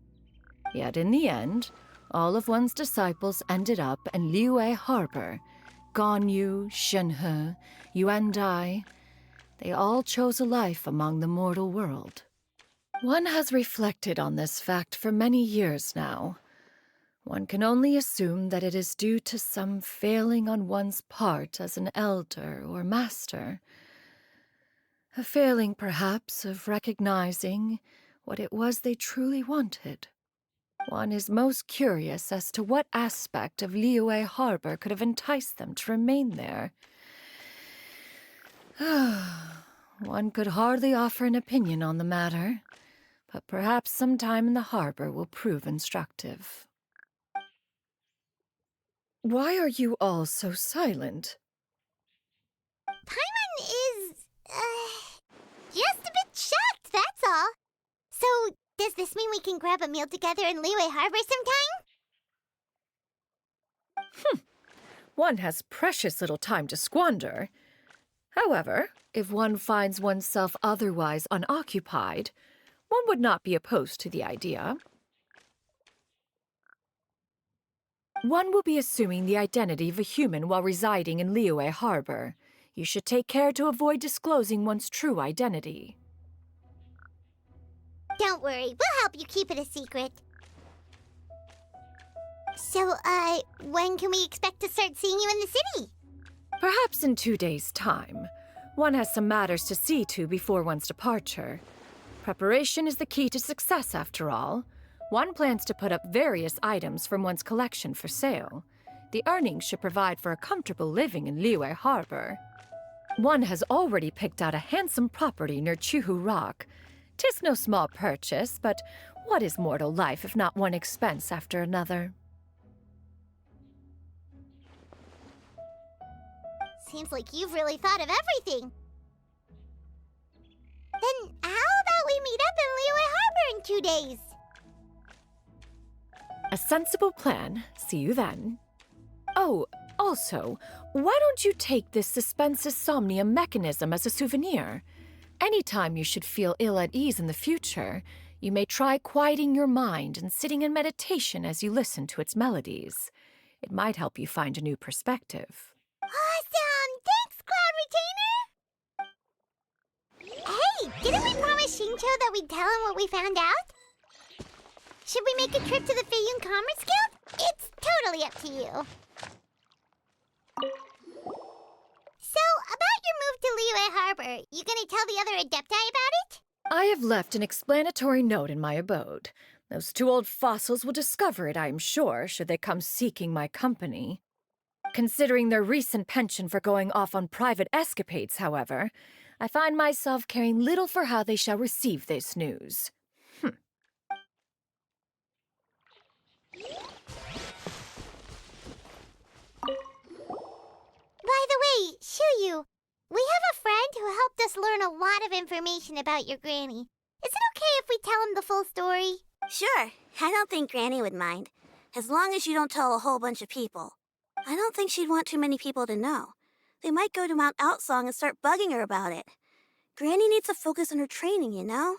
[SPEAKER 3] Yet in the end, all of one's disciples ended up in Liyue Harbor. Ganyu, Shenhe, Yuandai, they all chose a life among the mortal world. One has reflected on this fact for many years now. One can only assume that it is due to some failing on one's part as an elder or master. A failing, perhaps, of recognizing what it was they truly wanted. One is most curious as to what aspect of Liyue Harbor could have enticed them to remain there. One could hardly offer an opinion on the matter, but perhaps some time in the harbor will prove instructive. Why are you all so silent?
[SPEAKER 2] Paimon is, just a bit shocked, that's all. So, does this mean we can grab a meal together in Liyue Harbor sometime?
[SPEAKER 3] One has precious little time to squander. However, if one finds oneself otherwise unoccupied, one would not be opposed to the idea. One will be assuming the identity of a human while residing in Liyue Harbor. You should take care to avoid disclosing one's true identity.
[SPEAKER 2] Don't worry, we'll help you keep it a secret. So, when can we expect to start seeing you in the city?
[SPEAKER 3] Perhaps in 2 days' time. One has some matters to see to before one's departure. Preparation is the key to success, after all. One plans to put up various items from one's collection for sale. The earnings should provide for a comfortable living in Liyue Harbor. One has already picked out a handsome property near Chuhu Rock. 'Tis no small purchase, but what is mortal life if not one expense after another?
[SPEAKER 2] Seems like you've really thought of everything. Then how about we meet up in Liyue Harbor in 2 days?
[SPEAKER 3] A sensible plan. See you then. Oh, also, why don't you take this suspensus somnium mechanism as a souvenir? Anytime you should feel ill at ease in the future, you may try quieting your mind and sitting in meditation as you listen to its melodies. It might help you find a new perspective.
[SPEAKER 2] Awesome! Thanks, Cloud Retainer! Hey, didn't we promise Xingqiu that we'd tell him what we found out? Should we make a trip to the Feiyun Commerce Guild? It's totally up to you. So, about your move to Liyue Harbor, you gonna tell the other Adepti about it?
[SPEAKER 3] I have left an explanatory note in my abode. Those 2 old fossils will discover it, I am sure, should they come seeking my company. Considering their recent penchant for going off on private escapades, however, I find myself caring little for how they shall receive this news.
[SPEAKER 2] By the way, Xianyun, we have a friend who helped us learn a lot of information about your granny. Is it okay if we tell him the full story?
[SPEAKER 16] Sure, I don't think Granny would mind. As long as you don't tell a whole bunch of people. I don't think she'd want too many people to know. They might go to Mount Outsong and start bugging her about it. Granny needs to focus on her training, you know?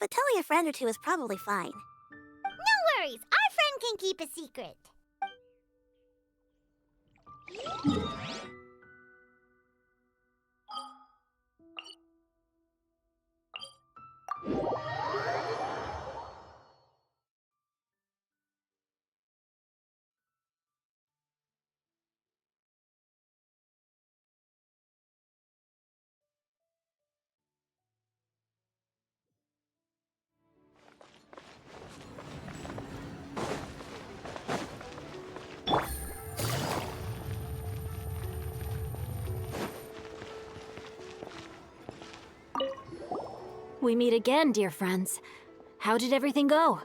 [SPEAKER 16] But telling a friend or two is probably fine.
[SPEAKER 2] No worries, our friend can keep a secret.
[SPEAKER 13] We meet again, dear friends. How did everything go?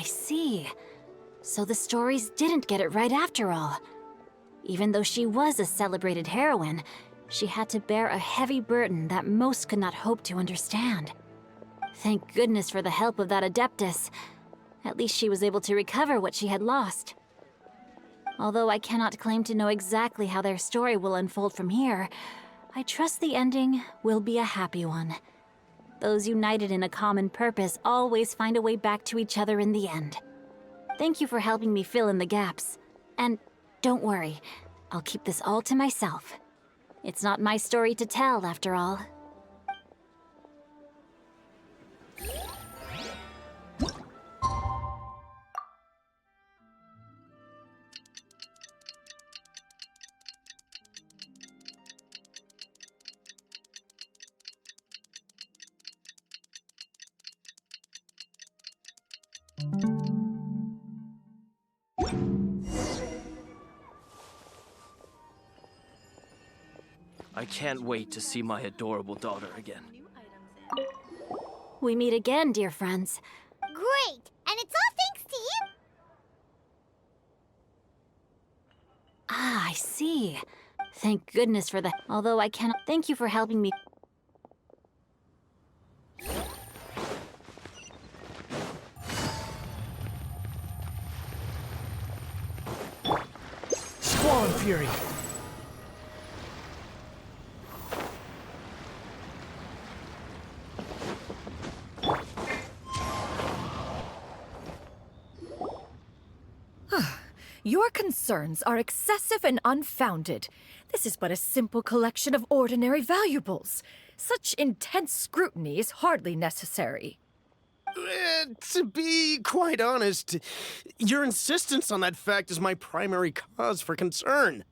[SPEAKER 13] see. So the stories didn't get it right after all. Even though she was a celebrated heroine, she had to bear a heavy burden that most could not hope to understand. Thank goodness for the help of that Adeptus. At least she was able to recover what she had lost. Although I cannot claim to know exactly how their story will unfold from here, I trust the ending will be a happy one. Those united in a common purpose always find a way back to each other in the end. Thank you for helping me fill in the gaps. And don't worry, I'll keep this all to myself. It's not my story to tell, after all.
[SPEAKER 1] I can't wait to see my adorable daughter again.
[SPEAKER 13] We meet again, dear friends.
[SPEAKER 2] Great! And it's all thanks to you!
[SPEAKER 13] Ah, I see. Thank goodness for the... Although I cannot... Thank you for helping me...
[SPEAKER 15] Squall and Fury!
[SPEAKER 3] Your concerns are excessive and unfounded. This is but a simple collection of ordinary valuables. Such intense scrutiny is hardly necessary.
[SPEAKER 12] To be quite honest, your insistence on that fact is my primary cause for concern.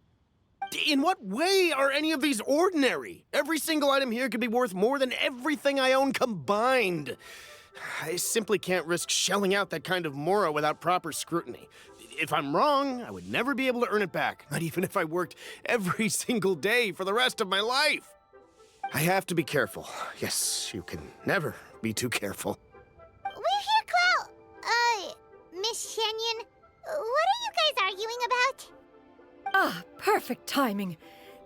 [SPEAKER 12] In what way are any of these ordinary? Every single item here could be worth more than everything I own combined. I simply can't risk shelling out that kind of mora without proper scrutiny. If I'm wrong, I would never be able to earn it back, not even if I worked every single day for the rest of my life. I have to be careful. Yes, you can never be too careful.
[SPEAKER 2] We're here, Clow. Miss Xianyun, what are you guys arguing about?
[SPEAKER 3] Ah, perfect timing.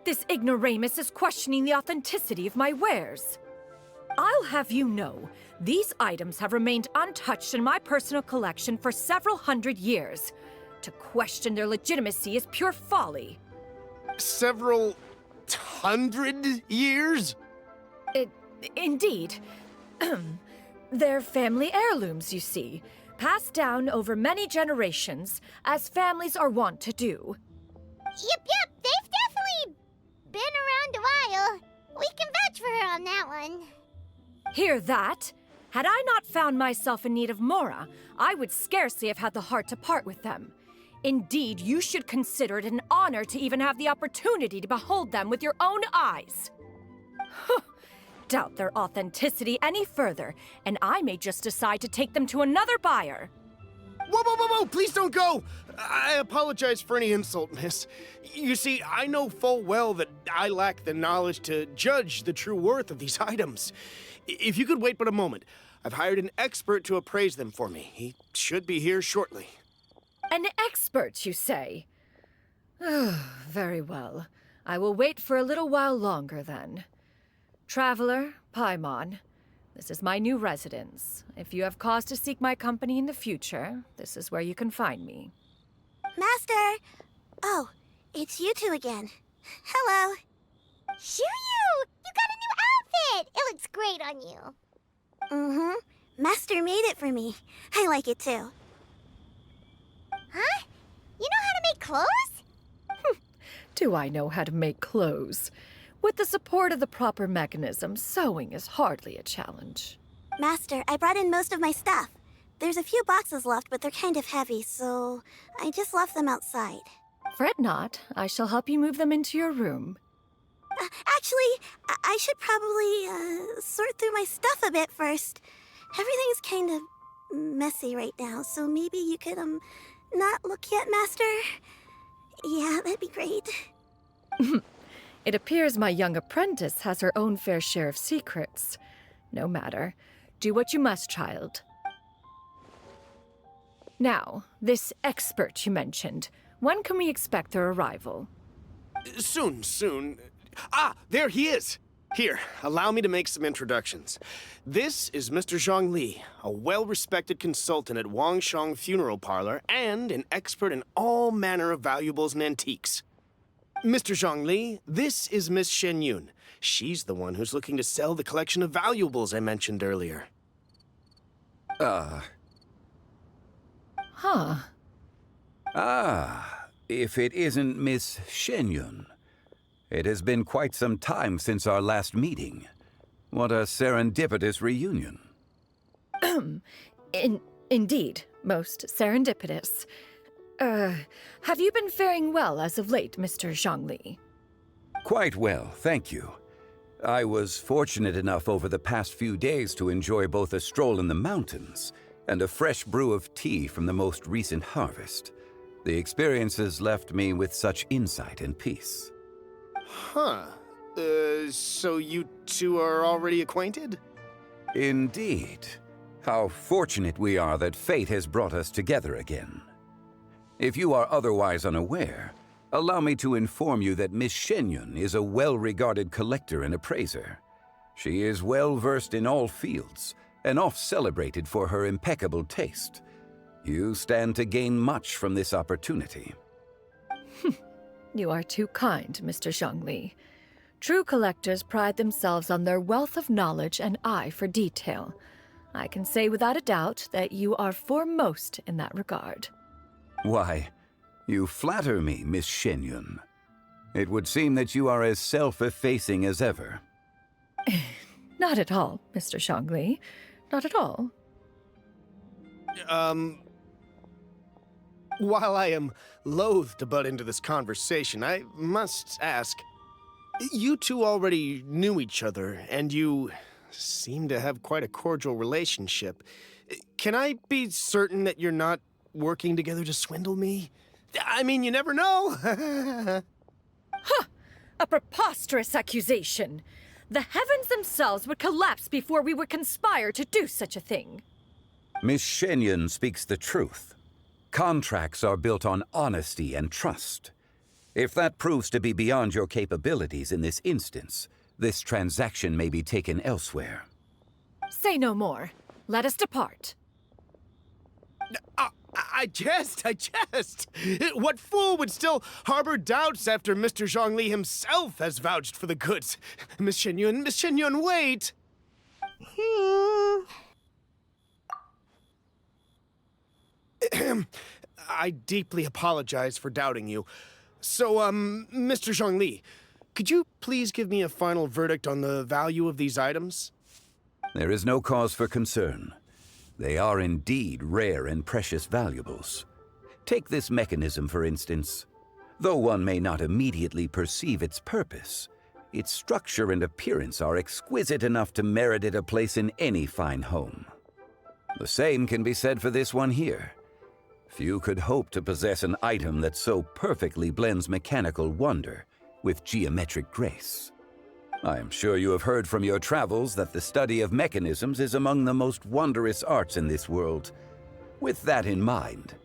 [SPEAKER 3] This ignoramus is questioning the authenticity of my wares. I'll have you know, these items have remained untouched in my personal collection for several hundred years. To question their legitimacy is pure folly.
[SPEAKER 12] Several hundred years?
[SPEAKER 3] Indeed. They're family heirlooms, you see, passed down over many generations, as families are wont to do.
[SPEAKER 2] Yep, they've definitely been around a while. We can vouch for her on that one.
[SPEAKER 3] Hear that? Had I not found myself in need of mora, I would scarcely have had the heart to part with them. Indeed, you should consider it an honor to even have the opportunity to behold them with your own eyes. Doubt their authenticity any further, and I may just decide to take them to another buyer.
[SPEAKER 12] Whoa, please don't go! I apologize for any insult, miss. You see, I know full well that I lack the knowledge to judge the true worth of these items. If you could wait but a moment, I've hired an expert to appraise them for me. He should be here shortly.
[SPEAKER 3] An expert, you say? Very well. I will wait for a little while longer, then. Traveler, Paimon, this is my new residence. If you have cause to seek my company in the future, this is where you can find me.
[SPEAKER 16] Master! Oh, it's you two again. Hello.
[SPEAKER 2] Xianyun! You got a new outfit! It looks great on you.
[SPEAKER 16] Mm-hmm. Master made it for me. I like it too.
[SPEAKER 2] Huh? You know how to make clothes?
[SPEAKER 3] Do I know how to make clothes? With the support of the proper mechanism, sewing is hardly a challenge.
[SPEAKER 16] Master, I brought in most of my stuff. There's a few boxes left, but they're kind of heavy, so I just left them outside.
[SPEAKER 3] Fret not. I shall help you move them into your room.
[SPEAKER 16] Actually, I should probably sort through my stuff a bit first. Everything's kind of messy right now, so maybe you could, not look yet, Master? Yeah, that'd be great.
[SPEAKER 3] It appears my young apprentice has her own fair share of secrets. No matter. Do what you must, child. Now, this expert you mentioned, when can we expect their arrival?
[SPEAKER 12] Soon. Ah, there he is! Here, allow me to make some introductions. This is Mr. Zhang Li, a well-respected consultant at Wangshang Funeral Parlor and an expert in all manner of valuables and antiques. Mr. Zhang Li, this is Miss Xianyun. She's the one who's looking to sell the collection of valuables I mentioned earlier.
[SPEAKER 3] Huh.
[SPEAKER 5] If it isn't Miss Xianyun. It has been quite some time since our last meeting. What a serendipitous reunion.
[SPEAKER 3] Indeed, most serendipitous. Have you been faring well as of late, Mr. Zhangli?
[SPEAKER 5] Quite well, thank you. I was fortunate enough over the past few days to enjoy both a stroll in the mountains and a fresh brew of tea from the most recent harvest. The experiences left me with such insight and peace.
[SPEAKER 12] Huh. So you two are already acquainted?
[SPEAKER 5] Indeed. How fortunate we are that fate has brought us together again. If you are otherwise unaware, allow me to inform you that Miss Xianyun is a well-regarded collector and appraiser. She is well-versed in all fields, and oft-celebrated for her impeccable taste. You stand to gain much from this opportunity.
[SPEAKER 3] You are too kind, Mr. Zhangli. True collectors pride themselves on their wealth of knowledge and eye for detail. I can say without a doubt that you are foremost in that regard.
[SPEAKER 5] Why, you flatter me, Miss Xianyun. It would seem that you are as self-effacing as ever.
[SPEAKER 3] Not at all, Mr. Zhangli. Not at all.
[SPEAKER 12] While I am loath to butt into this conversation, I must ask, you two already knew each other, and you seem to have quite a cordial relationship. Can I be certain that you're not working together to swindle me? I mean, you never know.
[SPEAKER 3] Huh! A preposterous accusation. The heavens themselves would collapse before we would conspire to do such a thing.
[SPEAKER 5] Miss Xianyun speaks the truth. Contracts are built on honesty and trust. If that proves to be beyond your capabilities in this instance, this transaction may be taken elsewhere.
[SPEAKER 3] Say no more. Let us depart.
[SPEAKER 12] I jest. What fool would still harbor doubts after Mr. Zhangli himself has vouched for the goods? Miss Xianyun, wait! I deeply apologize for doubting you. So, Mr. Zhangli, could you please give me a final verdict on the value of these items?
[SPEAKER 5] There is no cause for concern. They are indeed rare and precious valuables. Take this mechanism, for instance. Though one may not immediately perceive its purpose, its structure and appearance are exquisite enough to merit it a place in any fine home. The same can be said for this one here. Few could hope to possess an item that so perfectly blends mechanical wonder with geometric grace. I am sure you have heard from your travels that the study of mechanisms is among the most wondrous arts in this world. With that in mind,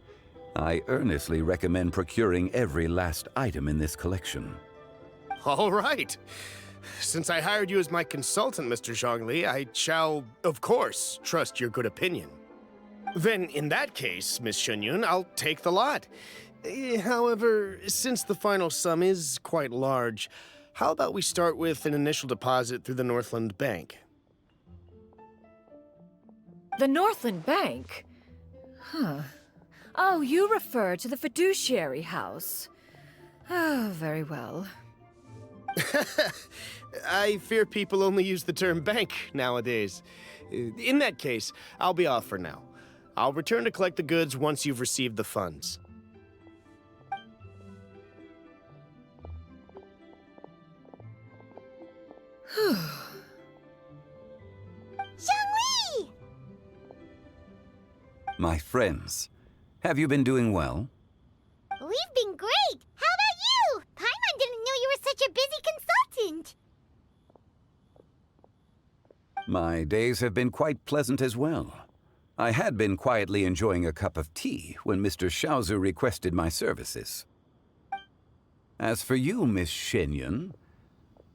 [SPEAKER 5] I earnestly recommend procuring every last item in this collection.
[SPEAKER 12] All right. Since I hired you as my consultant, Mr. Zhangli, I shall, of course, trust your good opinion. Then, in that case, Miss Xianyun, I'll take the lot. However, since the final sum is quite large, how about we start with an initial deposit through the Northland Bank?
[SPEAKER 3] The Northland Bank? Huh. Oh, you refer to the fiduciary house. Oh, very well.
[SPEAKER 12] I fear people only use the term bank nowadays. In that case, I'll be off for now. I'll return to collect the goods once you've received the funds.
[SPEAKER 2] Zhangli!
[SPEAKER 5] My friends, have you been doing well?
[SPEAKER 2] We've been great! How about you? Paimon didn't know you were such a busy consultant!
[SPEAKER 5] My days have been quite pleasant as well. I had been quietly enjoying a cup of tea when Mr. Xiaozu requested my services. As for you, Miss Xianyun,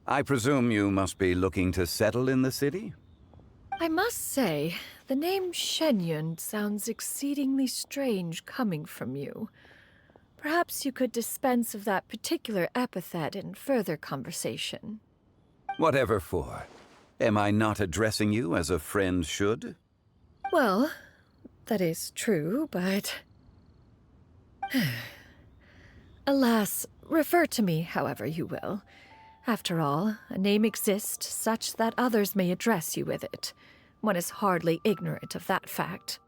[SPEAKER 5] I presume you must be looking to settle in the city?
[SPEAKER 3] I must say, the name Xianyun sounds exceedingly strange coming from you. Perhaps you could dispense of that particular epithet in further conversation.
[SPEAKER 5] Whatever for. Am I not addressing you as a friend should?
[SPEAKER 3] Well, that is true, but... Alas, refer to me however you will. After all, a name exists such that others may address you with it. One is hardly ignorant of that fact.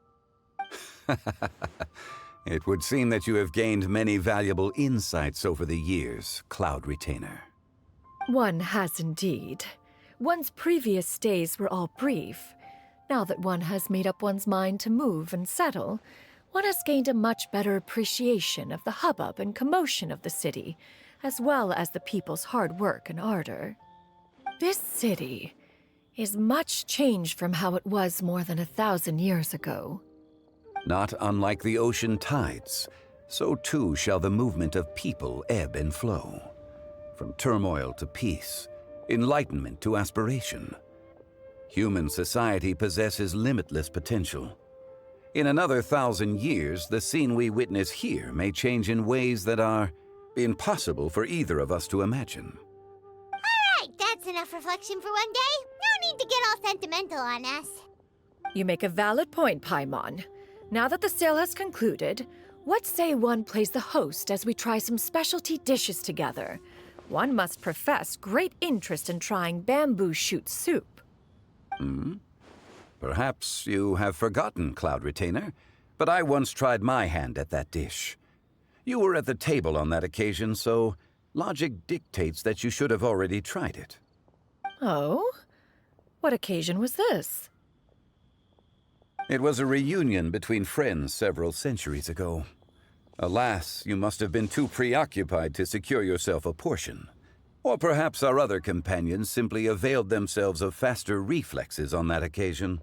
[SPEAKER 5] It would seem that you have gained many valuable insights over the years, Cloud Retainer.
[SPEAKER 3] One has indeed. One's previous stays were all brief. Now that one has made up one's mind to move and settle, one has gained a much better appreciation of the hubbub and commotion of the city, as well as the people's hard work and ardor. This city is much changed from how it was more than 1,000 years ago.
[SPEAKER 5] Not unlike the ocean tides, so too shall the movement of people ebb and flow. From turmoil to peace, enlightenment to aspiration. Human society possesses limitless potential. In another 1,000 years, the scene we witness here may change in ways that are impossible for either of us to imagine.
[SPEAKER 2] Alright, that's enough reflection for one day. No need to get all sentimental on us.
[SPEAKER 3] You make a valid point, Paimon. Now that the sale has concluded, what say one plays the host as we try some specialty dishes together? One must profess great interest in trying bamboo shoot soup.
[SPEAKER 5] Perhaps you have forgotten, Cloud Retainer, but I once tried my hand at that dish. You were at the table on that occasion, so logic dictates that you should have already tried it.
[SPEAKER 3] Oh? What occasion was this?
[SPEAKER 5] It was a reunion between friends several centuries ago. Alas, you must have been too preoccupied to secure yourself a portion. Or perhaps our other companions simply availed themselves of faster reflexes on that occasion.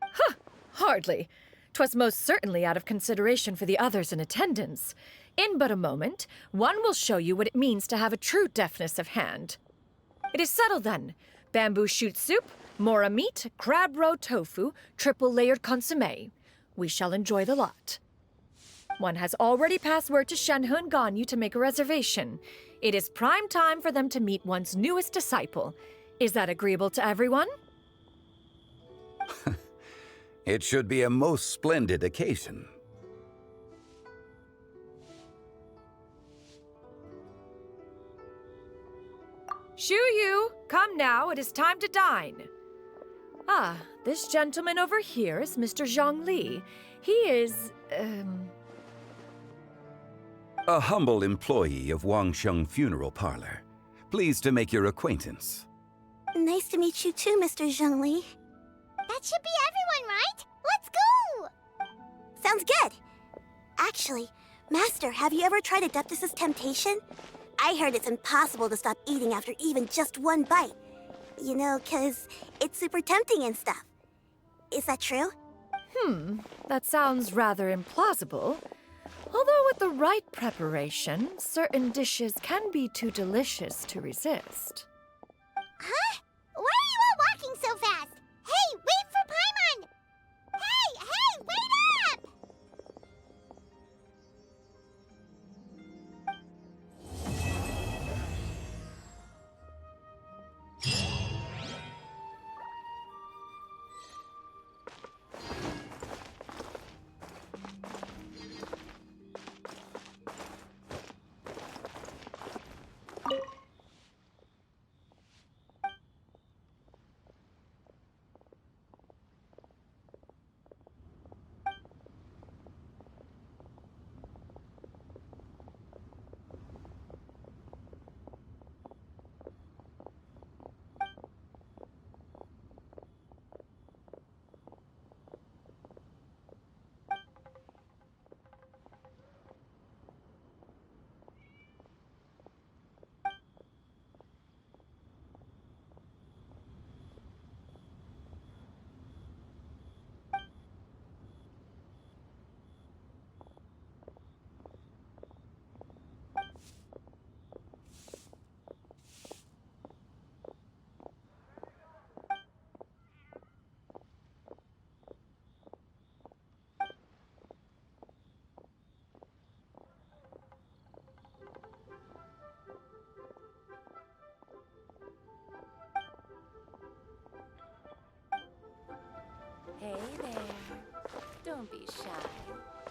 [SPEAKER 3] Huh! Hardly. 'Twas most certainly out of consideration for the others in attendance. In but a moment, one will show you what it means to have a true deftness of hand. It is settled then. Bamboo shoot soup, mora meat, crab roe tofu, triple-layered consommé. We shall enjoy the lot. One has already passed word to Shenhe and Ganyu to make a reservation. It is prime time for them to meet one's newest disciple. Is that agreeable to everyone?
[SPEAKER 5] It should be a most splendid occasion.
[SPEAKER 3] Xiu, come now, it is time to dine. Ah, this gentleman over here is Mr. Zhang Li. He is,
[SPEAKER 5] A humble employee of Wangsheng Funeral Parlor. Pleased to make your acquaintance.
[SPEAKER 16] Nice to meet you too, Mr. Zhengli.
[SPEAKER 2] That should be everyone, right? Let's go!
[SPEAKER 16] Sounds good. Actually, Master, have you ever tried Adeptus' temptation? I heard it's impossible to stop eating after even just one bite. You know, 'cause it's super tempting and stuff. Is that true?
[SPEAKER 3] That sounds rather implausible. Although with the right preparation, certain dishes can be too delicious to resist.
[SPEAKER 2] Huh? Why are you all walking so fast? Hey, wait for Paimon! Hey, wait up!
[SPEAKER 18] Hey there. Don't be shy.